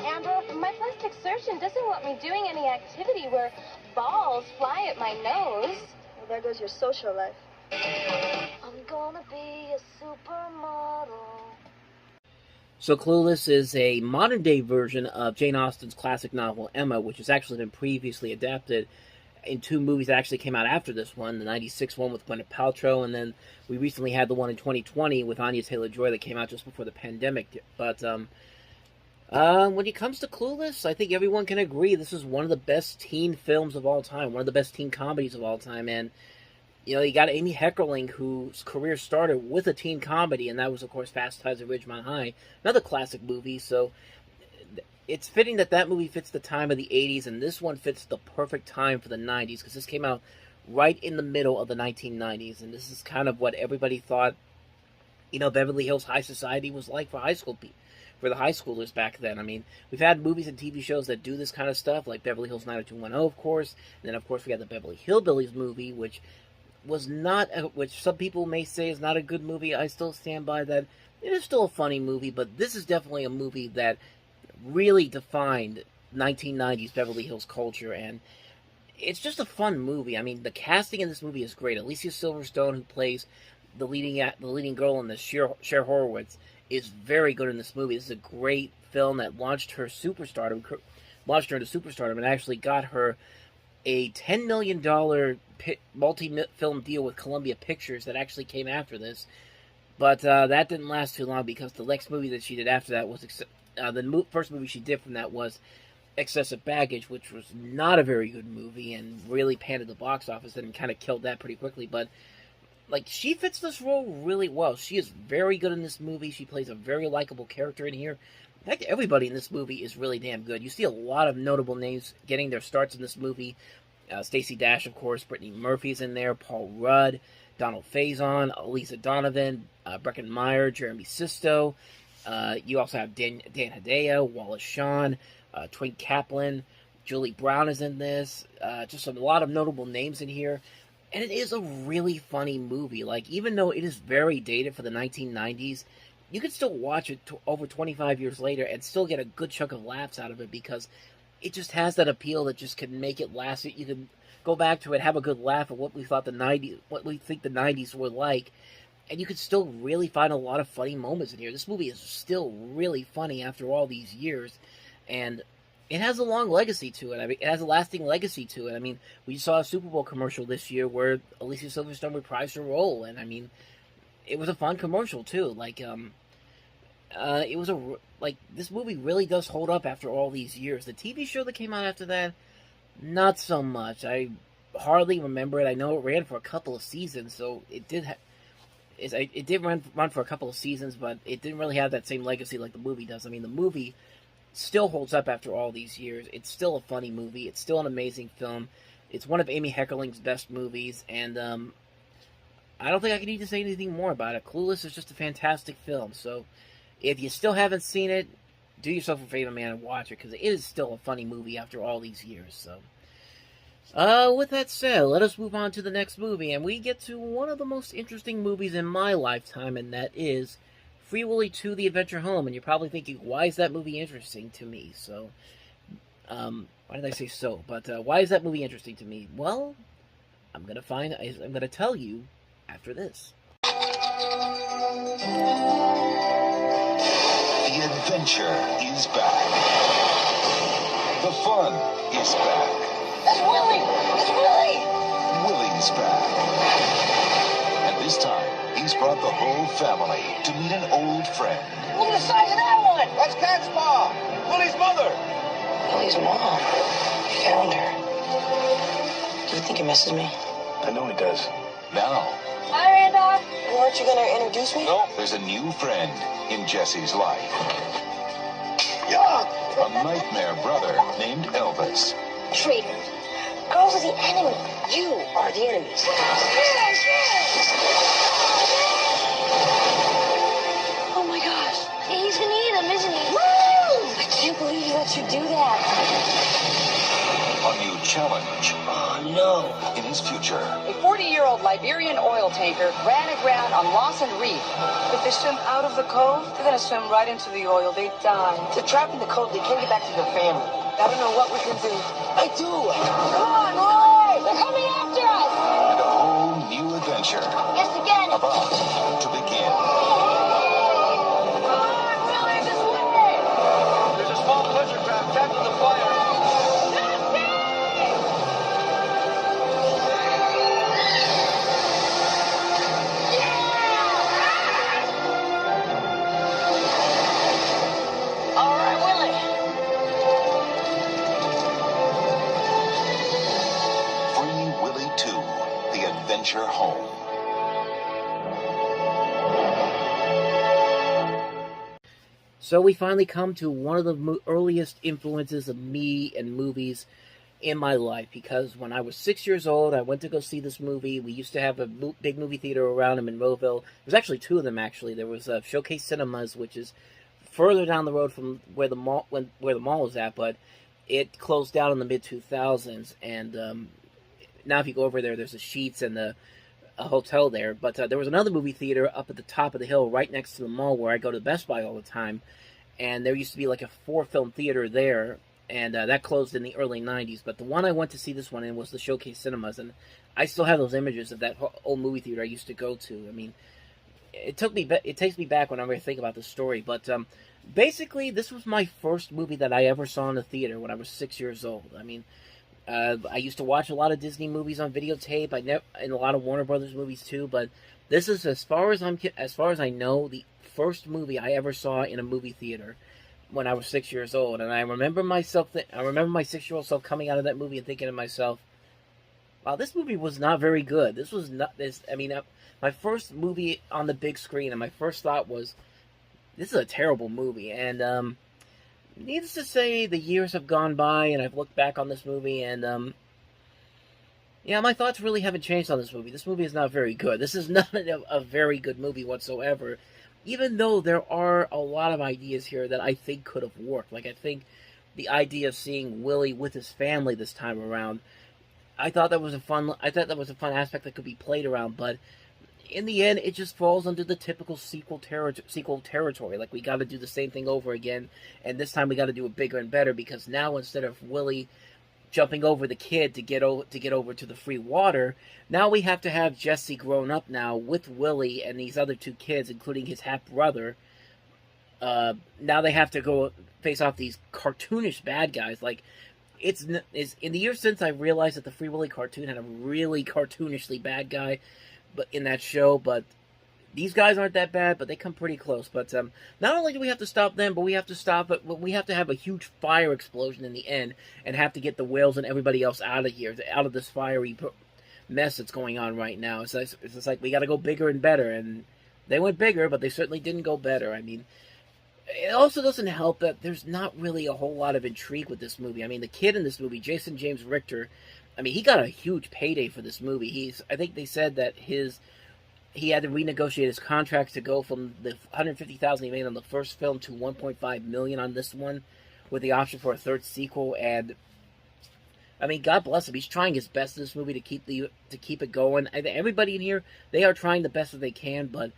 Speaker 17: Amber, my plastic surgeon doesn't want me doing any activity where balls fly at my nose.
Speaker 12: Well, there goes your social life.
Speaker 17: I'm gonna be a supermodel.
Speaker 4: So Clueless is a modern-day version of Jane Austen's classic novel Emma, which has actually been previously adapted in 2 movies that actually came out after this one, the 96 one with Gwyneth Paltrow, and then we recently had the one in 2020 with Anya Taylor-Joy that came out just before the pandemic. But when it comes to Clueless, I think everyone can agree this is one of the best teen films of all time, one of the best teen comedies of all time, and you know, you got Amy Heckerling, whose career started with a teen comedy, and that was, of course, Fast Times at Ridgemont High, another classic movie, so it's fitting that that movie fits the time of the 80s, and this one fits the perfect time for the 90s, because this came out right in the middle of the 1990s, and this is kind of what everybody thought, you know, Beverly Hills High Society was like for high school people. For the high schoolers back then. I mean, we've had movies and TV shows that do this kind of stuff, like Beverly Hills 90210, of course, and then, of course, we had the Beverly Hillbillies movie, which was not, which some people may say is not a good movie. I still stand by that. It is still a funny movie, but this is definitely a movie that really defined 1990s Beverly Hills culture, and it's just a fun movie. I mean, the casting in this movie is great. Alicia Silverstone, who plays the leading girl in this, Cher Horowitz, is very good in this movie. This is a great film that launched her into superstardom, and actually got her a $10 million multi-film deal with Columbia Pictures that actually came after this. But that didn't last too long, because the next movie that she did after that was the first movie she did from that was Excessive Baggage, which was not a very good movie and really panned at the box office and kind of killed that pretty quickly. But like, she fits this role really well. She is very good in this movie. She plays a very likable character in here. In fact, everybody in this movie is really damn good. You see a lot of notable names getting their starts in this movie. Stacey Dash, of course, Brittany Murphy's in there, Paul Rudd, Donald Faison, Elisa Donovan, Breckin Meyer, Jeremy Sisto. You also have Dan Hedaya, Wallace Shawn, Twink Kaplan, Julie Brown is in this. Just a lot of notable names in here. And it is a really funny movie. Like, even though it is very dated for the 1990s, you can still watch it over 25 years later and still get a good chunk of laughs out of it, because it just has that appeal that just can make it last. You can go back to it, have a good laugh at what we think the 90s were like, and you can still really find a lot of funny moments in here. This movie is still really funny after all these years, and it has a long legacy to it. I mean, it has a lasting legacy to it. I mean, we saw a Super Bowl commercial this year where Alicia Silverstone reprised her role, and I mean, it was a fun commercial too. Like, this movie really does hold up after all these years. The TV show that came out after that, not so much. I hardly remember it. I know it ran for a couple of seasons, so it did. It did run for a couple of seasons, but it didn't really have that same legacy like the movie does. I mean, the movie still holds up after all these years. It's still a funny movie. It's still an amazing film. It's one of Amy Heckerling's best movies, and I don't think I can need to say anything more about it. Clueless is just a fantastic film, so if you still haven't seen it, do yourself a favor, man, and watch it, because it is still a funny movie after all these years. So, with that said, let us move on to the next movie, and we get to one of the most interesting movies in my lifetime, and that is Free Willy 2: The Adventure Home. And you're probably thinking, why is that movie interesting to me? So, why did I say so? But why is that movie interesting to me? Well, I'm gonna tell you after this.
Speaker 19: The adventure is back. The fun is back.
Speaker 14: It's Willy! It's Willy!
Speaker 19: Willie's back. And this time, he's brought the whole family to meet an old friend.
Speaker 14: Look at the size of that one!
Speaker 18: That's Cat's mom! Willie's mother!
Speaker 15: Willie's mom. Found her. Do you think he misses me?
Speaker 13: I know he does.
Speaker 19: Now,
Speaker 14: Hi, Randolph. Weren't you going to introduce me?
Speaker 13: No.
Speaker 19: there's a new friend in Jesse's life.
Speaker 14: Yeah.
Speaker 19: A nightmare brother named Elvis.
Speaker 14: Traitor. Girls are the enemy. You are the enemies. Oh my gosh.
Speaker 12: He's gonna eat him, isn't he?
Speaker 14: Woo! I can't believe he let you do that.
Speaker 19: A new challenge
Speaker 14: Oh no.
Speaker 19: in his future.
Speaker 20: A 40-year-old Liberian oil tanker ran aground on Lawson Reef. If they swim out of the cove, they're going to swim right into the oil. They die.
Speaker 14: They're trapped in the cove. They can't get back to their family. I don't know what we can do. I do.
Speaker 12: Come on, Roy! They're coming after us!
Speaker 19: And a whole new adventure
Speaker 12: Yes, again!
Speaker 19: about to begin.
Speaker 18: There's a small pleasure craft trapped in the fire.
Speaker 14: All right, Willie.
Speaker 19: Free Willy 2, The Adventure Home.
Speaker 4: So we finally come to one of the earliest influences of me and movies in my life, because when I was 6 years old, I went to go see this movie. We used to have a big movie theater around in Monroeville. There's actually two of them, actually. There was Showcase Cinemas, which is further down the road from where the mall is at, but it closed down in the mid-2000s, and now if you go over there, there's the Sheets and a hotel there. But there was another movie theater up at the top of the hill right next to the mall where I go to Best Buy all the time, and there used to be like a 4-film theater there, and that closed in the early 90s. But the one I went to see this one in was the Showcase Cinemas, and I still have those images of that old movie theater I used to go to. I mean, it takes me back whenever I think about this story. But basically, this was my first movie that I ever saw in the theater when I was 6 years old. I mean, I used to watch a lot of Disney movies on videotape. And a lot of Warner Brothers movies too. But this is, as far as I know, the first movie I ever saw in a movie theater when I was 6 years old. And I remember my 6-year-old self coming out of that movie and thinking to myself, wow, this movie was not very good. This was not this. I mean, my first movie on the big screen, and my first thought was, this is a terrible movie. And needless to say, the years have gone by, and I've looked back on this movie, and yeah, my thoughts really haven't changed on this movie. This movie is not very good. This is not a very good movie whatsoever, even though there are a lot of ideas here that I think could have worked. Like, I think the idea of seeing Willie with his family this time around, I thought that was a fun aspect that could be played around, but in the end, it just falls under the typical sequel territory. Like, we got to do the same thing over again, and this time we got to do it bigger and better, because now instead of Willie jumping over the kid to get over to the free water, now we have to have Jesse grown up now with Willie and these other two kids, including his half brother. Now they have to go face off these cartoonish bad guys. Like, it's in the years since I realized that the Free Willy cartoon had a really cartoonishly bad guy, but in that show, but these guys aren't that bad, but they come pretty close. But not only do we have to stop them, but we have to have a huge fire explosion in the end, and have to get the whales and everybody else out of here, out of this fiery mess that's going on right now. It's just like we got to go bigger and better, and they went bigger, but they certainly didn't go better. I mean, it also doesn't help that there's not really a whole lot of intrigue with this movie. I mean, the kid in this movie, Jason James Richter, I mean, he got a huge payday for this movie. I think they said that he had to renegotiate his contract to go from the $150,000 he made on the first film to $1.5 million on this one, with the option for a third sequel. And I mean, God bless him. He's trying his best in this movie to keep it going. I think everybody in here, they are trying the best that they can, but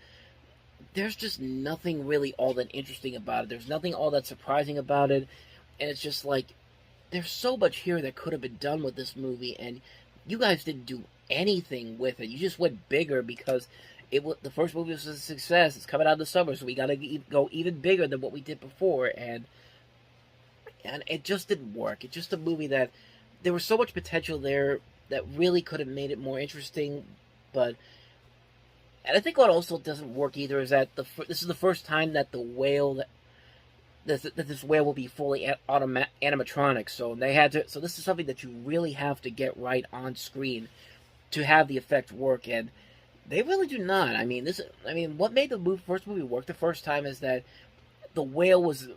Speaker 4: there's just nothing really all that interesting about it. There's nothing all that surprising about it, and it's just like, there's so much here that could have been done with this movie, and you guys didn't do anything with it. You just went bigger because the first movie was a success. It's coming out in the summer, so we got to go even bigger than what we did before, and it just didn't work. It's just a movie that there was so much potential there that really could have made it more interesting, but and I think what also doesn't work either is that this is the first time that the whale that this whale will be fully animatronic. So they had to. So this is something that you really have to get right on screen to have the effect work, and they really do not. I mean, what made the first movie work the first time is that the whale looked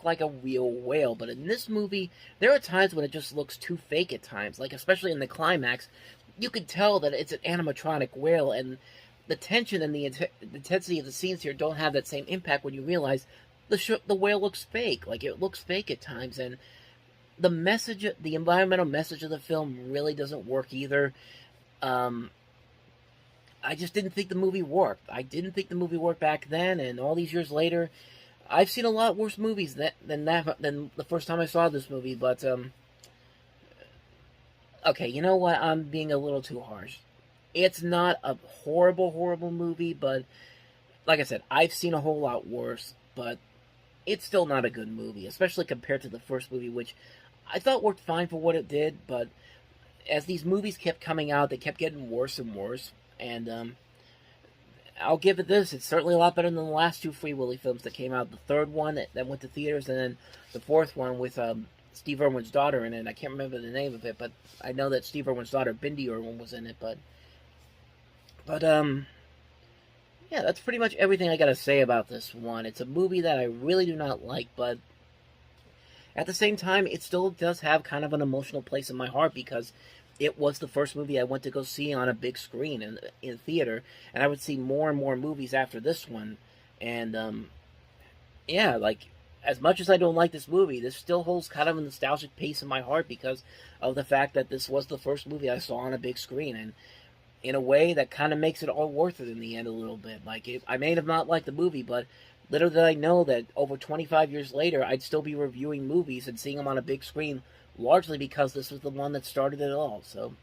Speaker 4: like a real whale, but in this movie, there are times when it just looks too fake at times. Like, especially in the climax, you could tell that it's an animatronic whale, and the tension and the intensity of the scenes here don't have that same impact when you realize the whale looks fake. Like, it looks fake at times, and the environmental message of the film really doesn't work either. I just didn't think the movie worked. I didn't think the movie worked back then, and all these years later, I've seen a lot worse movies than the first time I saw this movie, but, okay, you know what? I'm being a little too harsh. It's not a horrible, horrible movie, but, like I said, I've seen a whole lot worse, but it's still not a good movie, especially compared to the first movie, which I thought worked fine for what it did, but as these movies kept coming out, they kept getting worse and worse, and, I'll give it this. It's certainly a lot better than the last two Free Willy films that came out. The third one that went to theaters, and then the fourth one with Steve Irwin's daughter in it. I can't remember the name of it, but I know that Steve Irwin's daughter, Bindi Irwin, was in it. But yeah, that's pretty much everything I got to say about this one. It's a movie that I really do not like, but at the same time, it still does have kind of an emotional place in my heart because it was the first movie I went to go see on a big screen in theater, and I would see more and more movies after this one. And, yeah, like, as much as I don't like this movie, this still holds kind of a nostalgic place in my heart because of the fact that this was the first movie I saw on a big screen, and in a way that kind of makes it all worth it in the end a little bit. Like, I may have not liked the movie, but little did I know that over 25 years later, I'd still be reviewing movies and seeing them on a big screen, largely because this was the one that started it all. So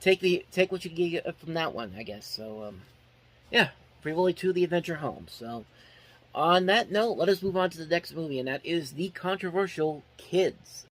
Speaker 4: take what you can get from that one, I guess. So yeah, Free Willy 2: The Adventure Home. So on that note, let us move on to the next movie, and that is the controversial Kids.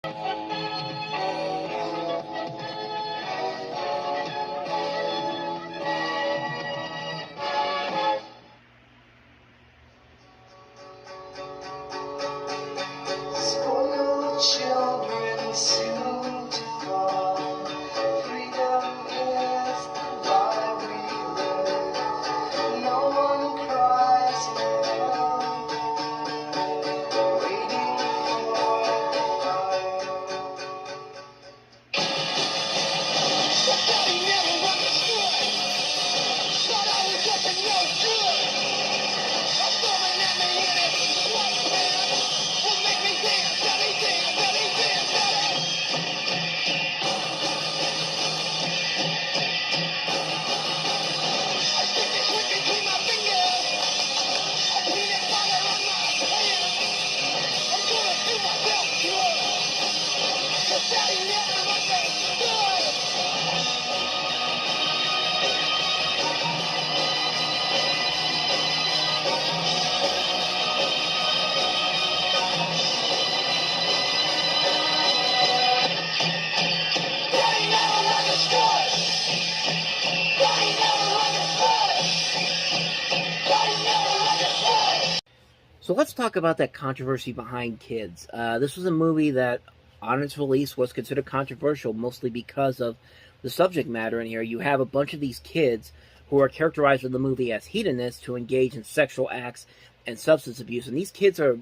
Speaker 4: So let's talk about that controversy behind Kids. This was a movie that, on its release, was considered controversial, mostly because of the subject matter in here. You have a bunch of these kids who are characterized in the movie as hedonists who engage in sexual acts and substance abuse. And these kids are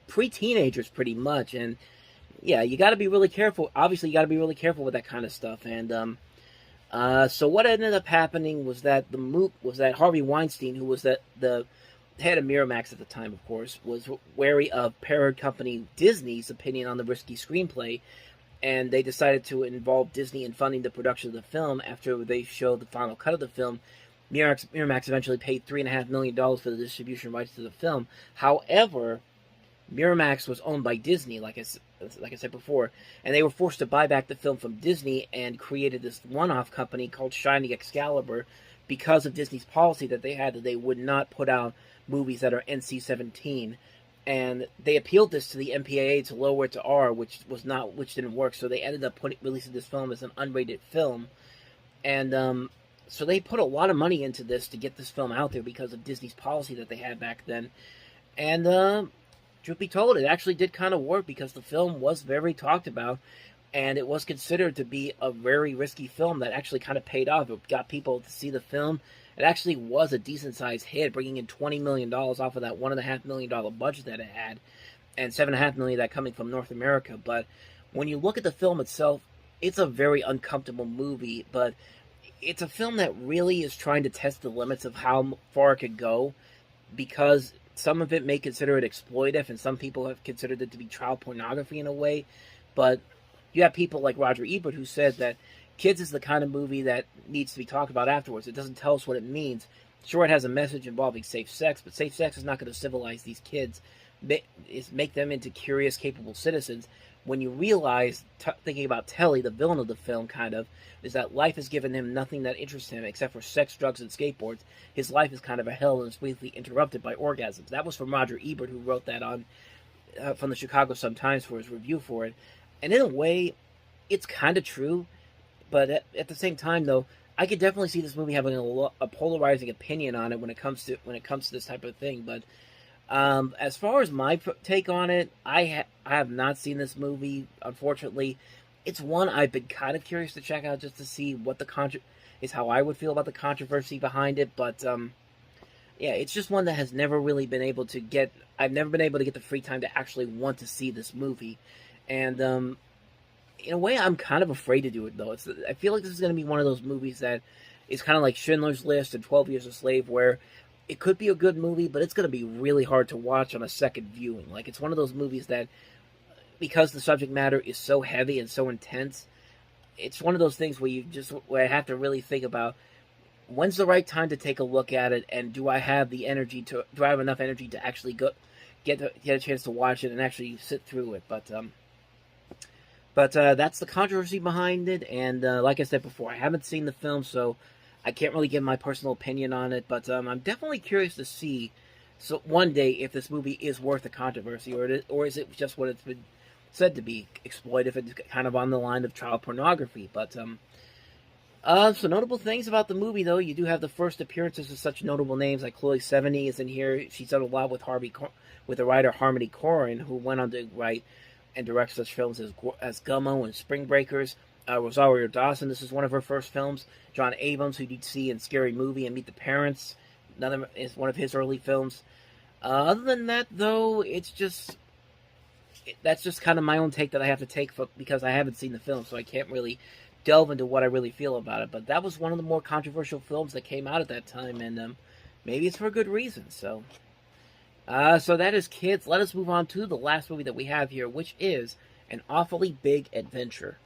Speaker 4: pre-teenagers, pretty much. And, yeah, you got to be really careful. Obviously, you got to be really careful with that kind of stuff. And, so what ended up happening was that Harvey Weinstein, who was the head of Miramax at the time, of course, was wary of parent company Disney's opinion on the risky screenplay, and they decided to involve Disney in funding the production of the film. After they showed the final cut of the film, Miramax eventually paid $3.5 million for the distribution rights to the film. However, Miramax was owned by Disney, like I said before, and they were forced to buy back the film from Disney and created this one-off company called Shining Excalibur because of Disney's policy that they had that they would not put out movies that are NC-17, and they appealed this to the MPAA to lower it to R, which didn't work. So they ended up releasing this film as an unrated film, and so they put a lot of money into this to get this film out there because of Disney's policy that they had back then. And truth be told, it actually did kind of work because the film was very talked about. and it was considered to be a very risky film that actually kind of paid off. It got people to see the film. It actually was a decent-sized hit, bringing in $20 million off of that $1.5 million budget that it had, and $7.5 million of that coming from North America. But when you look at the film itself, it's a very uncomfortable movie, but it's a film that really is trying to test the limits of how far it could go, because some of it may consider it exploitive, and some people have considered it to be child pornography in a way. But you have people like Roger Ebert who said that Kids is the kind of movie that needs to be talked about afterwards. It doesn't tell us what it means. Sure, it has a message involving safe sex, but safe sex is not going to civilize these kids. It's make them into curious, capable citizens. When you realize, thinking about Telly, the villain of the film, kind of, is that life has given him nothing that interests him except for sex, drugs, and skateboards. His life is kind of a hell and is briefly interrupted by orgasms. That was from Roger Ebert, who wrote that on from the Chicago Sun-Times for his review for it. And in a way, it's kind of true. But at the same time, though, I could definitely see this movie having a polarizing opinion on it when it comes to this type of thing. But as far as my take on it, I have not seen this movie. Unfortunately, it's one I've been kind of curious to check out just to see what is how I would feel about the controversy behind it. But yeah, it's just one that has never really been able to get. I've never been able to get the free time to actually want to see this movie, and in a way, I'm kind of afraid to do it, though. I feel like this is going to be one of those movies that is kind of like Schindler's List and 12 Years a Slave, where it could be a good movie, but it's going to be really hard to watch on a second viewing. Like, it's one of those movies that, because the subject matter is so heavy and so intense, it's one of those things where I have to really think about when's the right time to take a look at it, and do I have enough energy to actually get a chance to watch it and actually sit through it. But that's the controversy behind it, and like I said before, I haven't seen the film, so I can't really give my personal opinion on it, but I'm definitely curious to see one day if this movie is worth the controversy, or is it just what it's been said to be, exploitive and kind of on the line of child pornography. But some notable things about the movie, though. You do have the first appearances of such notable names like Chloe Sevigny is in here. She's done a lot with the writer Harmony Korine, who went on to write and direct such films as Gummo and Spring Breakers. Rosario Dawson, this is one of her first films. John Abrams, who you'd see in Scary Movie and Meet the Parents, is one of his early films. Other than that, though, that's just kind of my own take that I have to take because I haven't seen the film, so I can't really delve into what I really feel about it. But that was one of the more controversial films that came out at that time, and maybe it's for a good reason. So that is Kids. Let us move on to the last movie that we have here, which is An Awfully Big Adventure.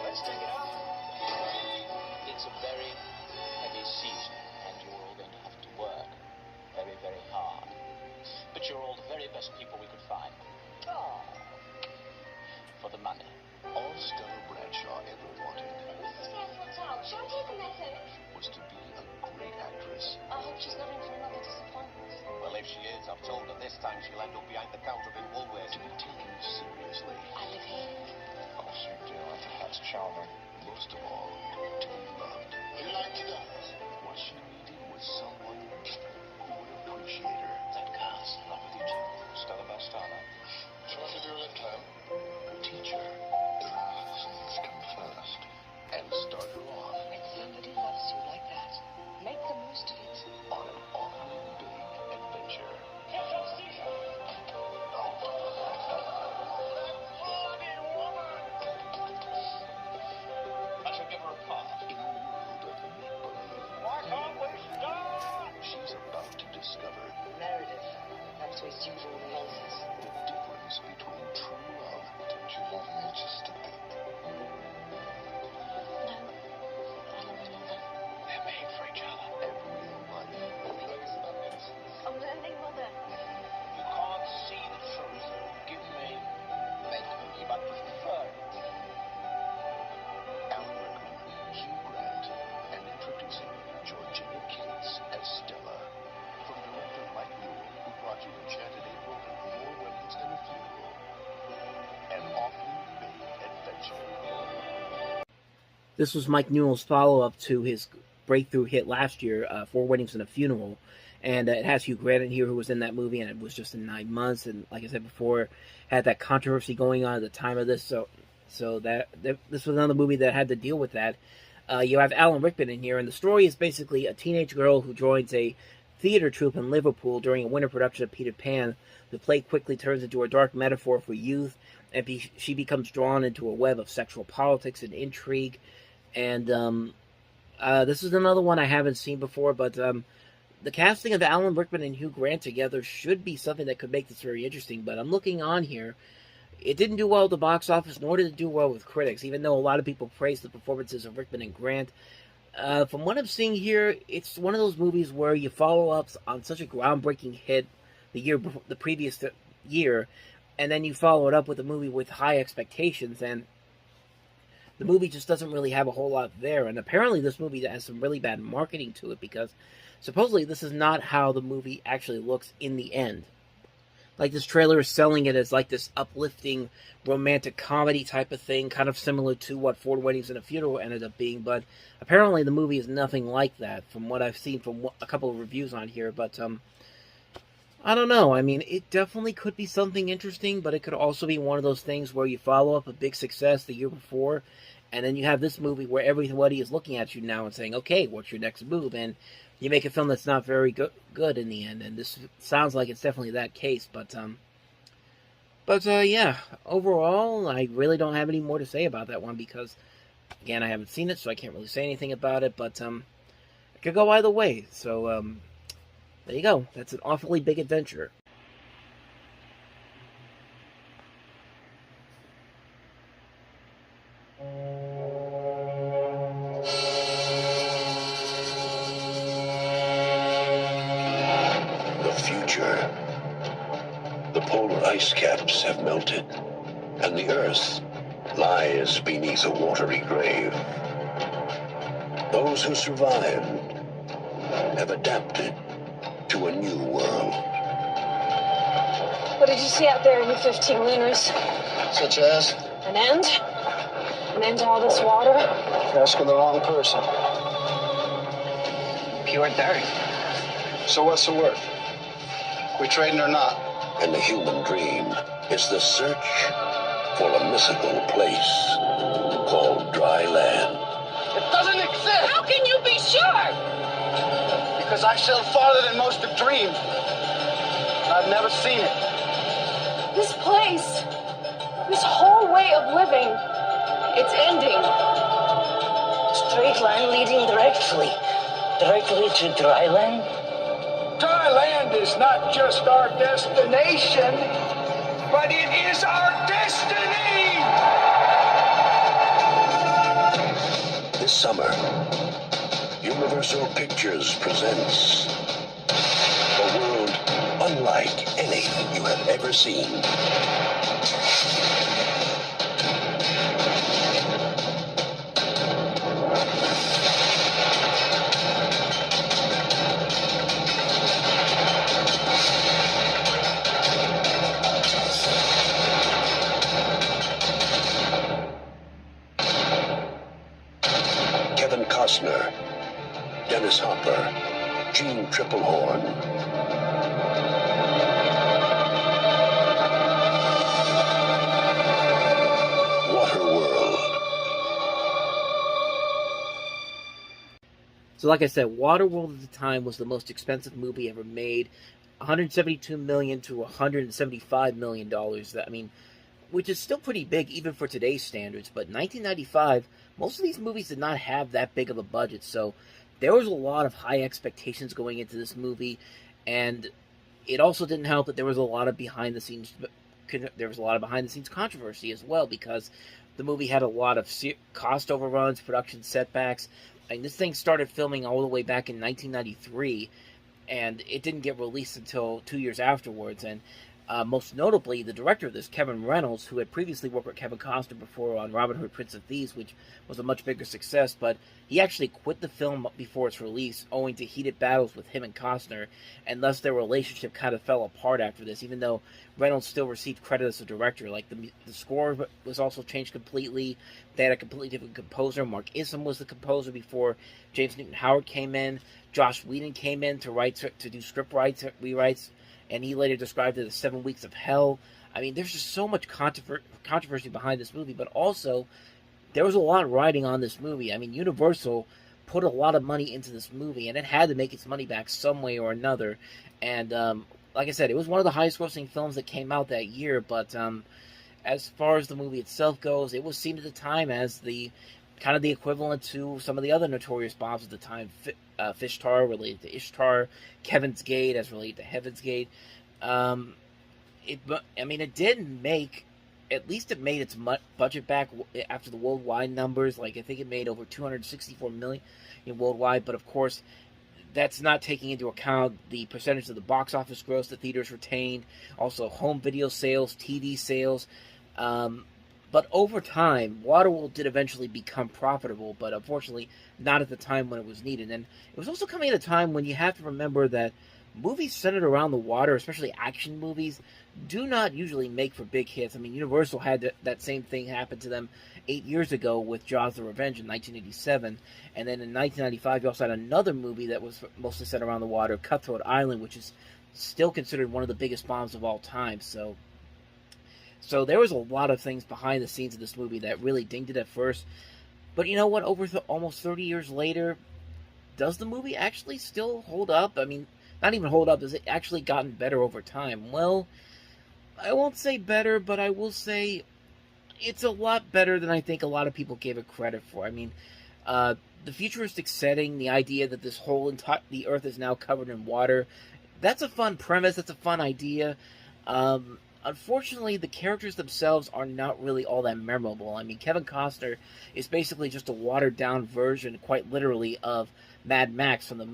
Speaker 7: Let's take it out. It's a very heavy season, and you're all going to have to work very, very hard. But you're all the very best people we could find. Oh. For the money.
Speaker 19: All Stella Bradshaw ever wanted
Speaker 17: Shall I take a message?
Speaker 19: was to be a great actress.
Speaker 17: I hope she's not in for another disappointment.
Speaker 13: Well, if she is, I've told her this time she'll end up behind the counter in Woolworths.
Speaker 19: To be taken seriously.
Speaker 17: I live here.
Speaker 19: Of course you do. I think that's charming. Most of all, to be loved.
Speaker 13: You like to go?
Speaker 19: What she needed was someone who would appreciate her.
Speaker 7: That girl's in love with you, Jim.
Speaker 13: Stella Bastana. Shall I give you a lift home?
Speaker 19: A teacher. Things come first. And start her off
Speaker 15: When somebody loves you like that, make the most of it.
Speaker 19: on an awfully big adventure.
Speaker 13: I shall give her a part.
Speaker 19: In a world of make-believe,
Speaker 10: Why can't we start?
Speaker 19: she's about to discover
Speaker 15: Meredith, back to his usual nonsense.
Speaker 19: the difference between true love. Don't you love me just a bit?
Speaker 7: They're made for each other.
Speaker 19: And real life.
Speaker 17: I'm learning, Mother.
Speaker 13: You can't see the truth. Give me, make me, but prefer it.
Speaker 19: Alan Rickman, Hugh Grant, and introducing Georgina Cates as Stella. From director Mike Newell, who brought you Enchanted April and More Weddings and a Funeral. An Awfully Big Adventure.
Speaker 4: This was Mike Newell's follow-up to his breakthrough hit last year, 4 Weddings and a Funeral. And it has Hugh Grant in here, who was in that movie, and it was just in 9 months. And like I said before, had that controversy going on at the time of this. So that this was another movie that had to deal with that. You have Alan Rickman in here, and the story is basically a teenage girl who joins a theater troupe in Liverpool during a winter production of Peter Pan. The play quickly turns into a dark metaphor for youth, and she becomes drawn into a web of sexual politics and intrigue. And this is another one I haven't seen before, but the casting of Alan Rickman and Hugh Grant together should be something that could make this very interesting. But I'm looking on here. It didn't do well at the box office, nor did it do well with critics, even though a lot of people praised the performances of Rickman and Grant. From what I'm seeing here, it's one of those movies where you follow up on such a groundbreaking hit the previous year, and then you follow it up with a movie with high expectations, and the movie just doesn't really have a whole lot there. And apparently this movie has some really bad marketing to it, because supposedly this is not how the movie actually looks in the end. Like, this trailer is selling it as like this uplifting romantic comedy type of thing, kind of similar to what Four Weddings and a Funeral ended up being, but apparently the movie is nothing like that from what I've seen from a couple of reviews on here. But I don't know. I mean, it definitely could be something interesting, but it could also be one of those things where you follow up a big success the year before, and then you have this movie where everybody is looking at you now and saying, okay, what's your next move? And you make a film that's not very good in the end, and this sounds like it's definitely that case. But yeah, overall, I really don't have any more to say about that one, because, again, I haven't seen it, so I can't really say anything about it, but it could go either way. So there you go. That's an awfully big adventure.
Speaker 19: The polar ice caps have melted, and the Earth lies beneath a watery grave. Those who survived have adapted to a new world.
Speaker 17: What did you see out there in your 15 lunars?
Speaker 18: Such as?
Speaker 17: An end? An end to all this water?
Speaker 18: You're asking the wrong person.
Speaker 15: Pure dirt.
Speaker 18: So what's the worth? We trading or not?
Speaker 19: And the human dream is the search for a mythical place called dry land.
Speaker 18: It doesn't exist!
Speaker 17: How can you be sure?
Speaker 18: Because I sailed farther than most have dreamed. I've never seen it.
Speaker 17: This place, this whole way of living, it's ending.
Speaker 15: Straight line leading directly to dry land?
Speaker 18: Dry land is not just our destination, but it is our destiny!
Speaker 19: This summer, Universal Pictures presents a world unlike any you have ever seen. Costner, Dennis Hopper, Gene Triplehorn. Waterworld.
Speaker 4: So like I said, Waterworld at the time was the most expensive movie ever made. $172 million to $175 million. I mean, which is still pretty big even for today's standards. But 1995, most of these movies did not have that big of a budget, so there was a lot of high expectations going into this movie, and it also didn't help that there was a lot of behind the scenes controversy as well, because the movie had a lot of cost overruns, production setbacks. I mean, this thing started filming all the way back in 1993, and it didn't get released until 2 years afterwards. And Most notably, the director of this, Kevin Reynolds, who had previously worked with Kevin Costner before on Robin Hood, Prince of Thieves, which was a much bigger success, but he actually quit the film before its release owing to heated battles with him and Costner, and thus their relationship kind of fell apart after this, even though Reynolds still received credit as a director. Like, the score was also changed completely. They had a completely different composer. Mark Isom was the composer before James Newton Howard came in. Josh Whedon came in to do script rewrites, and he later described it as 7 weeks of hell. I mean, there's just so much controversy behind this movie, but also there was a lot riding on this movie. I mean, Universal put a lot of money into this movie, and it had to make its money back some way or another. And like I said, it was one of the highest-grossing films that came out that year, but as far as the movie itself goes, it was seen at the time as the kind of the equivalent to some of the other notorious bombs at the time. Fishtar related to Ishtar, Kevin's Gate as related to Heaven's Gate. It didn't make, at least it made its budget back after the worldwide numbers. Like, I think it made over $264 million worldwide, but of course, that's not taking into account the percentage of the box office gross the theaters retained, also home video sales, TV sales. But over time, Waterworld did eventually become profitable, but unfortunately not at the time when it was needed. And it was also coming at a time when you have to remember that movies centered around the water, especially action movies, do not usually make for big hits. I mean, Universal had that same thing happen to them 8 years ago with Jaws the Revenge in 1987. And then in 1995, you also had another movie that was mostly set around the water, Cutthroat Island, which is still considered one of the biggest bombs of all time. So there was a lot of things behind the scenes of this movie that really dinged it at first. But you know what? Over almost 30 years later, does the movie actually still hold up? I mean, not even hold up. Has it actually gotten better over time? Well, I won't say better, but I will say it's a lot better than I think a lot of people gave it credit for. I mean, the futuristic setting, the idea that this whole the Earth is now covered in water, that's a fun premise. That's a fun idea. Unfortunately, the characters themselves are not really all that memorable. I mean, Kevin Costner is basically just a watered-down version, quite literally, of Mad Max from the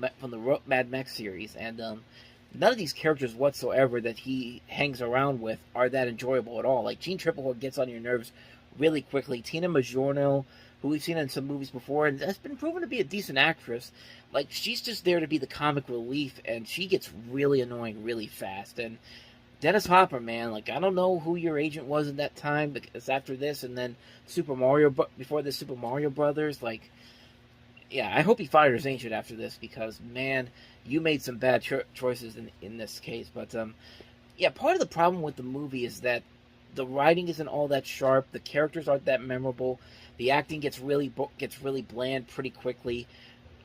Speaker 4: Mad Max series, and none of these characters whatsoever that he hangs around with are that enjoyable at all. Like, Jean Tripplehorn gets on your nerves really quickly. Tina Majorno, who we've seen in some movies before, and has been proven to be a decent actress, like, she's just there to be the comic relief, and she gets really annoying really fast. And Dennis Hopper, man, like, I don't know who your agent was at that time, because after this, and then before the Super Mario Brothers, like, yeah, I hope he fired his agent after this, because, man, you made some bad choices in this case. But, yeah, part of the problem with the movie is that the writing isn't all that sharp, the characters aren't that memorable, the acting gets really bland pretty quickly.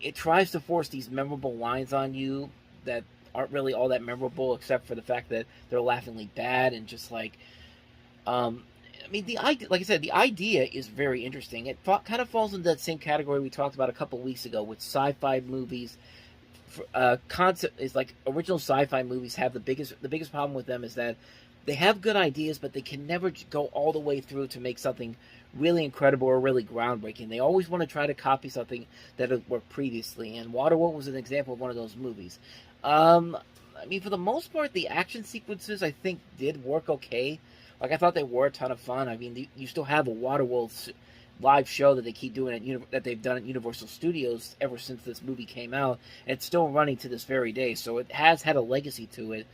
Speaker 4: It tries to force these memorable lines on you that aren't really all that memorable, except for the fact that they're laughingly bad, and just like, I mean, like I said, the idea is very interesting. It kind of falls into that same category we talked about a couple weeks ago with sci-fi movies. Concept is like original sci-fi movies have the biggest problem with them is that they have good ideas, but they can never go all the way through to make something really incredible or really groundbreaking. They always want to try to copy something that had worked previously, and Waterworld was an example of one of those movies. I mean, for the most part, the action sequences, I think, did work okay. Like, I thought they were a ton of fun. I mean, you still have a Waterworld live show that they keep doing that they've done at Universal Studios ever since this movie came out, and it's still running to this very day, so it has had a legacy to it.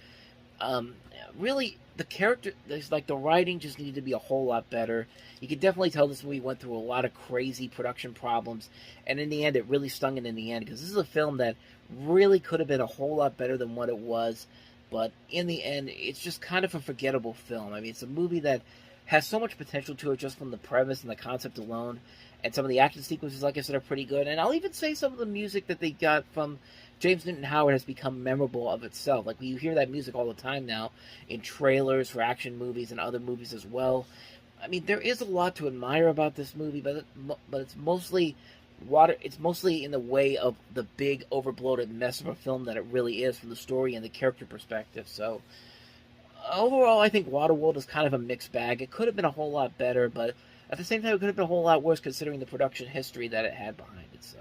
Speaker 4: Really, the writing just needed to be a whole lot better. You could definitely tell this movie went through a lot of crazy production problems, and in the end, it really stung it in the end, because this is a film that really could have been a whole lot better than what it was, but in the end, it's just kind of a forgettable film. I mean, it's a movie that has so much potential to it just from the premise and the concept alone, and some of the action sequences, like I said, are pretty good, and I'll even say some of the music that they got from James Newton Howard has become memorable of itself. Like, you hear that music all the time now in trailers for action movies and other movies as well. I mean, there is a lot to admire about this movie, but it's mostly in the way of the big, overbloated mess of a film that it really is from the story and the character perspective. So, overall, I think Waterworld is kind of a mixed bag. It could have been a whole lot better, but at the same time, it could have been a whole lot worse considering the production history that it had behind it. So,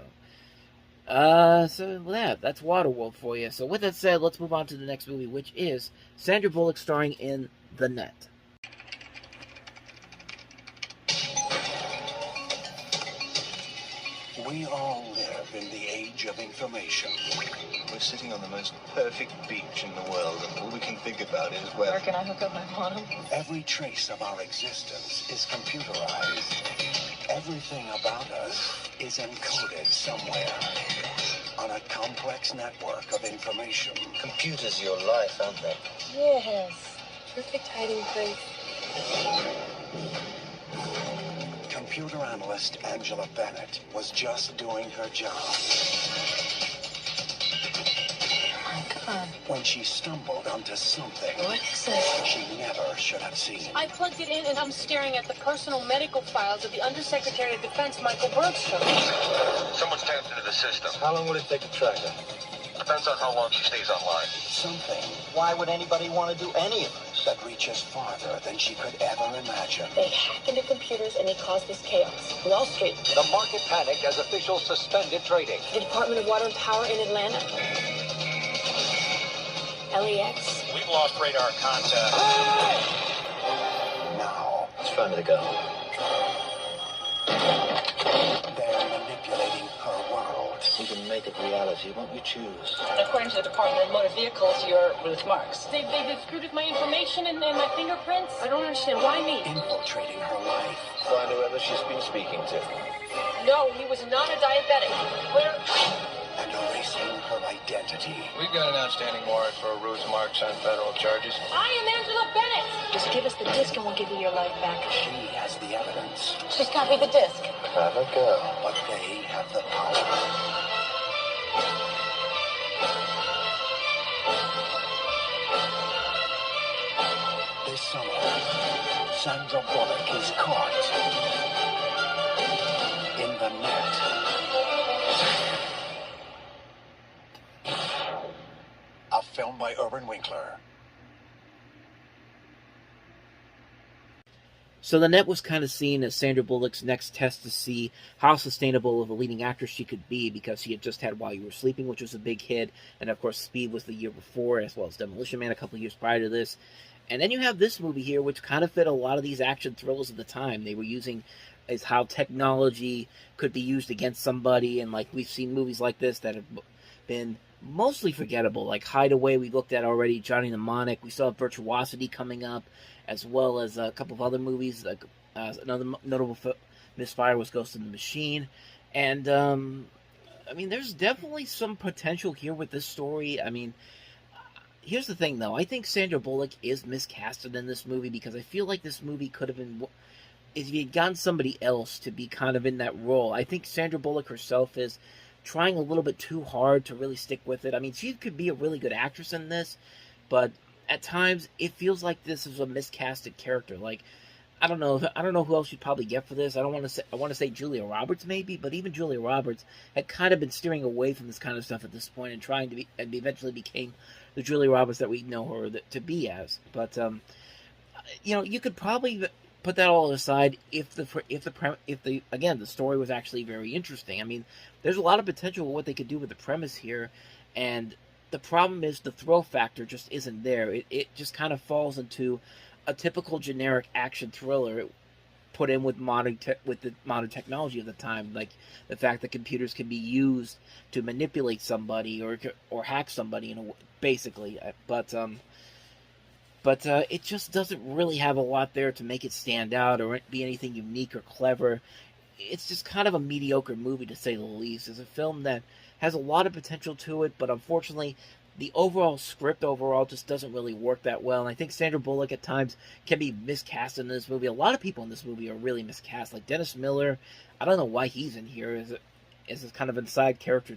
Speaker 4: So that's Waterworld for you. So with that said, let's move on to the next movie, which is Sandra Bullock starring in The Net.
Speaker 19: We all live in the age of information. We're sitting on the most perfect beach in the world, and all we can think about is, well...
Speaker 8: Where can I hook up my bottom?
Speaker 19: Every trace of our existence is computerized. Everything about us is encoded somewhere on a complex network of information.
Speaker 3: Computers your life, aren't they?
Speaker 8: Yes. Perfect hiding place.
Speaker 19: Computer analyst Angela Bennett was just doing her job.
Speaker 8: Oh my God.
Speaker 19: When she stumbled onto something
Speaker 8: What is this?
Speaker 19: she never should have seen.
Speaker 21: I plugged it in and I'm staring at the personal medical files of the Undersecretary of Defense, Michael Bergstrom.
Speaker 3: Someone's tapped into the system.
Speaker 1: How long would it take to track her?
Speaker 3: Depends on how long she stays online.
Speaker 19: Something
Speaker 3: Why would anybody want to do any of this?
Speaker 19: that reaches farther than she could ever imagine.
Speaker 8: They hack into computers and they cause this chaos. Wall Street.
Speaker 3: The market panicked as officials suspended trading.
Speaker 21: The Department of Water and Power in Atlanta. LAX.
Speaker 10: We've lost radar contact.
Speaker 19: Now,
Speaker 3: It's time to go.
Speaker 19: they're manipulating her world.
Speaker 3: You can make it reality. What you choose.
Speaker 8: According to the Department of Motor Vehicles, you're Ruth Marks.
Speaker 21: They screwed with my information and my fingerprints. I don't understand. Why me?
Speaker 19: Infiltrating her life.
Speaker 3: Find whoever she's been speaking to.
Speaker 21: No, he was not a diabetic. Where?
Speaker 19: And erasing her identity.
Speaker 1: We've got an outstanding warrant for Ruth Marks on federal charges.
Speaker 21: I am Angela Bennett.
Speaker 8: Just give us the disc and we'll give you your life back.
Speaker 19: She has the evidence,
Speaker 8: She's copied the disc.
Speaker 3: Clever girl.
Speaker 19: but they have the power. This summer, Sandra Bullock is caught in the net. A film by Irwin Winkler.
Speaker 4: So The Net was kind of seen as Sandra Bullock's next test to see how sustainable of a leading actress she could be, because she had just had While You Were Sleeping, which was a big hit, and of course Speed was the year before, as well as Demolition Man a couple of years prior to this. And then you have this movie here, which kind of fit a lot of these action thrillers of the time. They were using is how technology could be used against somebody, and like we've seen movies like this that have been mostly forgettable, like Hideaway we looked at already, Johnny Mnemonic, we saw Virtuosity coming up, as well as a couple of other movies, like another notable misfire was Ghost in the Machine, and I mean, there's definitely some potential here with this story. I mean, here's the thing, though. I think Sandra Bullock is miscasted in this movie, because I feel like this movie could have been, if you had gotten somebody else to be kind of in that role. I think Sandra Bullock herself is trying a little bit too hard to really stick with it. I mean, she could be a really good actress in this, but at times it feels like this is a miscasted character. Like, I don't know who else you'd probably get for this. I want to say Julia Roberts maybe, but even Julia Roberts had kind of been steering away from this kind of stuff at this point and trying to be, and eventually became the Julia Roberts that we know her to be as. But you know, you could probably put that all aside if the story was actually very interesting. I mean, there's a lot of potential with what they could do with the premise here, and the problem is the thrill factor just isn't there. It just kind of falls into a typical generic action thriller put in with the modern technology of the time, like the fact that computers can be used to manipulate somebody or hack somebody, basically. But it just doesn't really have a lot there to make it stand out or be anything unique or clever. It's just kind of a mediocre movie, to say the least. It's a film that has a lot of potential to it, but unfortunately, the overall script just doesn't really work that well. And I think Sandra Bullock at times can be miscast in this movie. A lot of people in this movie are really miscast. Like Dennis Miller, I don't know why he's in here as kind of a side character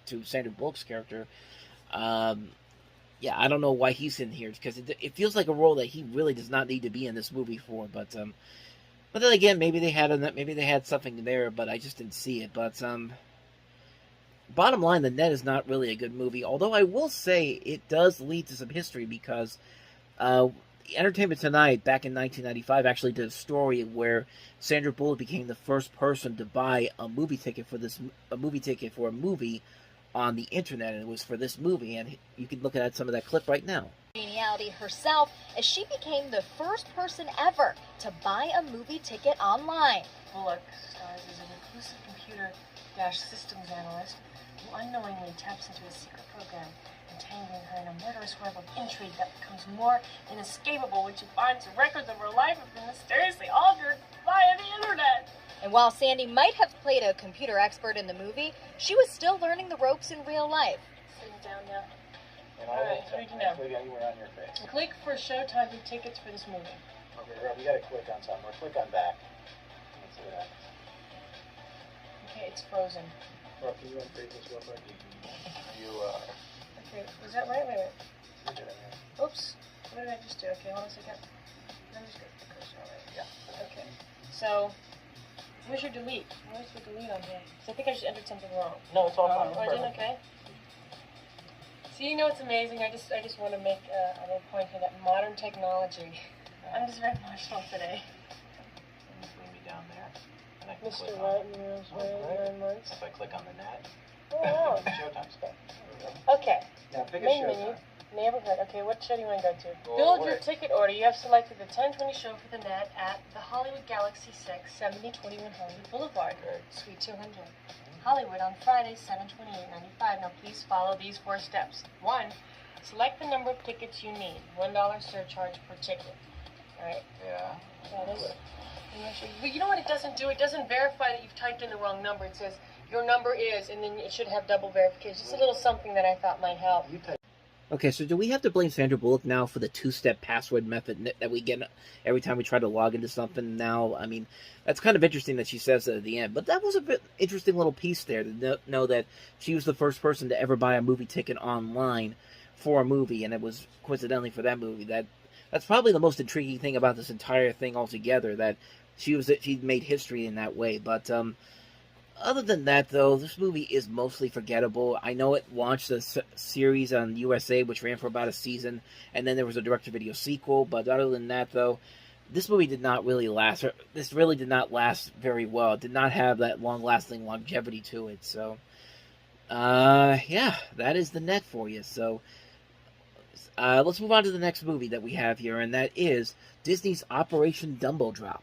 Speaker 4: to Sandra Bullock's character. Yeah, I don't know why he's in here, because it feels like a role that he really does not need to be in this movie for. But then again, maybe they had something there, but I just didn't see it. But bottom line, The Net is not really a good movie. Although I will say it does lead to some history, because Entertainment Tonight, back in 1995, actually did a story where Sandra Bullock became the first person to buy a movie ticket for a movie on the internet, and it was for this movie, and you can look at some of that clip right now.
Speaker 2: Geniality herself, as she became the first person ever to buy a movie ticket online.
Speaker 21: Bullock stars as an inclusive computer-systems analyst who unknowingly taps into a secret program, entangling her in a murderous web of intrigue that becomes more inescapable when she finds records of her life have been mysteriously altered via the internet.
Speaker 2: And while Sandy might have played a computer expert in the movie, she was still learning the ropes in real life.
Speaker 21: Sitting down now. Alright, so we can now.
Speaker 10: You were on your face.
Speaker 21: Click for showtime and tickets for this movie.
Speaker 10: Okay, Rob, you gotta click on something, or click on back. Let's see what happens.
Speaker 21: Okay, it's frozen.
Speaker 10: Rob, can you unfreeze this real quick?
Speaker 21: Okay, was that right? Wait. Oops. What did I just do? Okay, hold on a second. Let me just get the cursor all right.
Speaker 10: Yeah.
Speaker 21: Okay. So, where's your delete? Where's the delete on here? Because I think I just entered something wrong.
Speaker 10: No, it's all fine.
Speaker 21: Oh, I did? Okay. See, you know what's amazing? I just want to make a little point here that modern technology. I'm just very emotional today.
Speaker 10: Bring me down there. And I can
Speaker 21: Mr.
Speaker 10: click
Speaker 21: White
Speaker 10: on
Speaker 21: and 9 months.
Speaker 10: If I click on the net.
Speaker 21: Oh, wow.
Speaker 10: Showtime stuff.
Speaker 21: Okay.
Speaker 10: Now pick a
Speaker 21: Main
Speaker 10: show
Speaker 21: menu.
Speaker 10: time.
Speaker 21: Neighborhood. Okay, what show do you want to go to?
Speaker 10: Well,
Speaker 21: Build your ticket order. You have selected the 1020 show for the net at the Hollywood Galaxy 6, 7021 Hollywood Boulevard, Suite 200. Hollywood on Friday, 7/28/95. Now please follow these 4 steps. 1. Select the number of tickets you need. $1 surcharge per ticket. All right?
Speaker 10: Yeah.
Speaker 21: That is. But you know what it doesn't do? It doesn't verify that you've typed in the wrong number. It says your number is, and then it should have double verification. Just a little something that I thought might help.
Speaker 4: Okay, so do we have to blame Sandra Bullock now for the two-step password method that we get every time we try to log into something now? I mean, that's kind of interesting that she says that at the end, but that was a bit interesting little piece there to know that she was the first person to ever buy a movie ticket online for a movie, and it was coincidentally for that movie. That's probably the most intriguing thing about this entire thing altogether, that she made history in that way. But other than that, though, this movie is mostly forgettable. I know it launched a series on USA, which ran for about a season, and then there was a direct-to-video sequel. But other than that, though, this movie did not really last. This really did not last very well. It did not have that long-lasting longevity to it. So, yeah, that is the net for you. So, let's move on to the next movie that we have here, and that is Disney's Operation Dumbo Drop.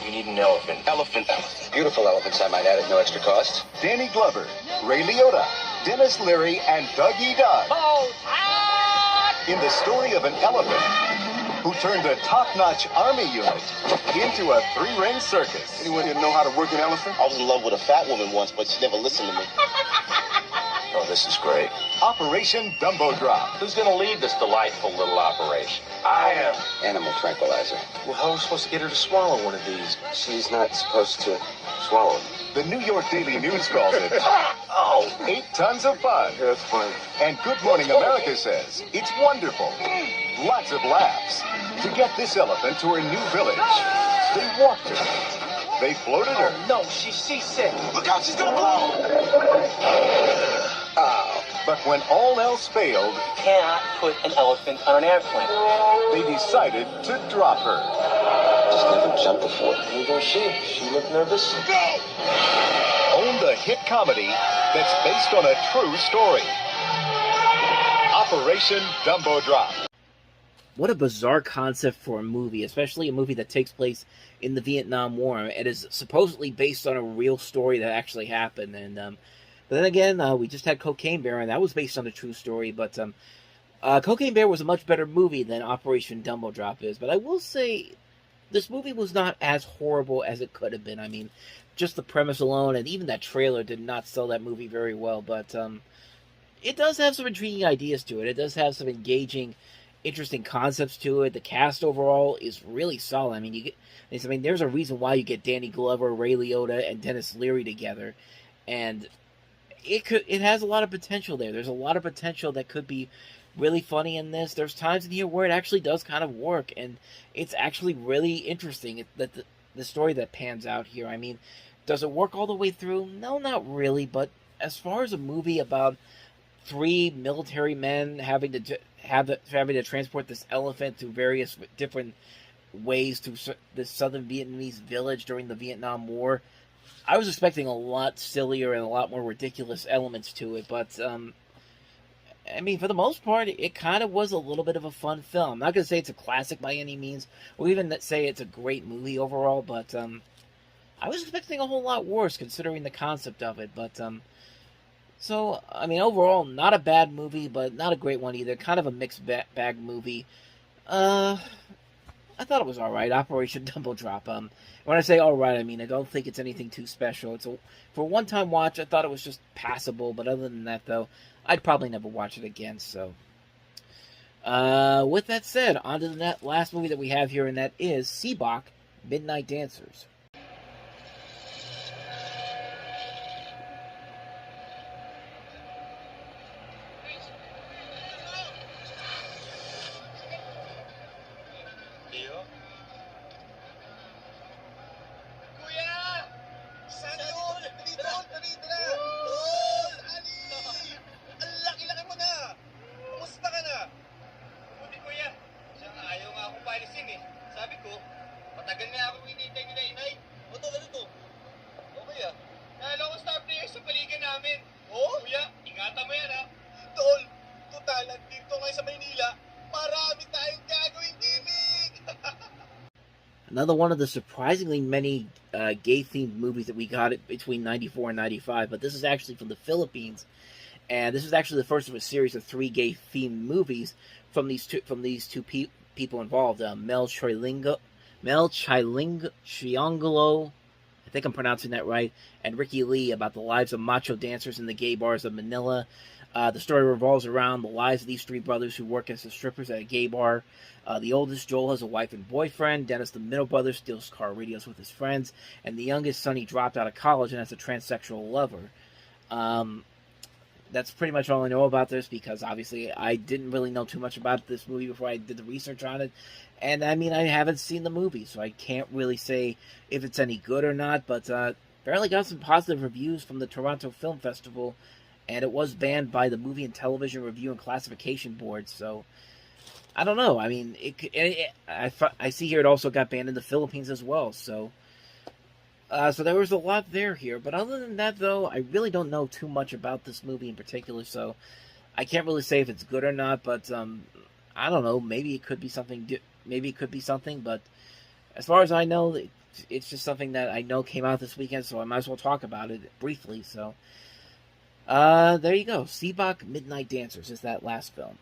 Speaker 3: You need an elephant. Beautiful elephants, I might add, at no extra cost. Danny Glover, Ray Liotta, Dennis Leary, and Dougie Doug. In the story of an elephant who turned a top-notch army unit into a 3-ring circus.
Speaker 6: Anyone here know how to work an elephant?
Speaker 13: I was in love with a fat woman once, but she never listened to me.
Speaker 3: Oh, this is great. Operation Dumbo Drop.
Speaker 13: Who's going to lead this delightful little operation?
Speaker 3: I am.
Speaker 13: Animal tranquilizer.
Speaker 3: Well, how are we supposed to get her to swallow one of these? She's not supposed to swallow them. The New York Daily News calls it 8 tons of fun.
Speaker 6: Yeah, that's funny.
Speaker 3: And Good Morning America says it's wonderful. Lots of laughs. To get this elephant to her new village, they walked her. They floated her.
Speaker 13: Oh, no, she's seasick. Look out, she's going to blow.
Speaker 3: But when all else failed,
Speaker 13: You cannot put an elephant on an airplane.
Speaker 3: they decided to drop her.
Speaker 13: Just never jumped before. Neither was she. She looked nervous.
Speaker 3: Own the hit comedy that's based on a true story. Operation Dumbo Drop.
Speaker 4: What a bizarre concept for a movie, especially a movie that takes place in the Vietnam War. It is supposedly based on a real story that actually happened. And but then again, we just had Cocaine Bear, and that was based on a true story. But Cocaine Bear was a much better movie than Operation Dumbo Drop is. But I will say, this movie was not as horrible as it could have been. I mean, just the premise alone, and even that trailer did not sell that movie very well. But it does have some intriguing ideas to it. It does have some engaging, interesting concepts to it. The cast overall is really solid. I mean, there's a reason why you get Danny Glover, Ray Liotta, and Dennis Leary together, and it has a lot of potential there. There's a lot of potential that could be really funny in this. There's times in here where it actually does kind of work, and it's actually really interesting that the story that pans out here. I mean, does it work all the way through? No, not really. But as far as a movie about 3 military men having having to transport this elephant through various different ways to the southern Vietnamese village during the Vietnam War. I was expecting a lot sillier and a lot more ridiculous elements to it, but I mean, for the most part, it kind of was a little bit of a fun film. I'm not going to say it's a classic by any means, or even say it's a great movie overall, but I was expecting a whole lot worse considering the concept of it. But so, I mean, overall, not a bad movie, but not a great one either. Kind of a mixed bag movie. I thought it was alright. Operation Double Drop. When I say alright, I mean I don't think it's anything too special. For a one-time watch, I thought it was just passable. But other than that, though, I'd probably never watch it again. So, with that said, on to the last movie that we have here, and that is Seebach, Midnight Dancers. Another one of the surprisingly many gay-themed movies that we got between 94 and 95, but this is actually from the Philippines, and this is actually the first of a series of 3 gay-themed movies from these two people involved. Mel Chiangolo, I think I'm pronouncing that right, and Ricky Lee, about the lives of macho dancers in the gay bars of Manila. The story revolves around the lives of these 3 brothers who work as the strippers at a gay bar. The oldest, Joel, has a wife and boyfriend. Dennis, the middle brother, steals car radios with his friends. And the youngest, Sonny, dropped out of college and has a transsexual lover. That's pretty much all I know about this, because obviously I didn't really know too much about this movie before I did the research on it. And I mean, I haven't seen the movie, so I can't really say if it's any good or not. But apparently got some positive reviews from the Toronto Film Festival, and it was banned by the Movie and Television Review and Classification Board. So I don't know. I mean, I see here it also got banned in the Philippines as well. So so there was a lot there here. But other than that, though, I really don't know too much about this movie in particular. So I can't really say if it's good or not. But I don't know. Maybe it could be something. Maybe it could be something. But as far as I know, it's just something that I know came out this weekend. So I might as well talk about it briefly. So there you go. Seebach, Midnight Dancers is that last film.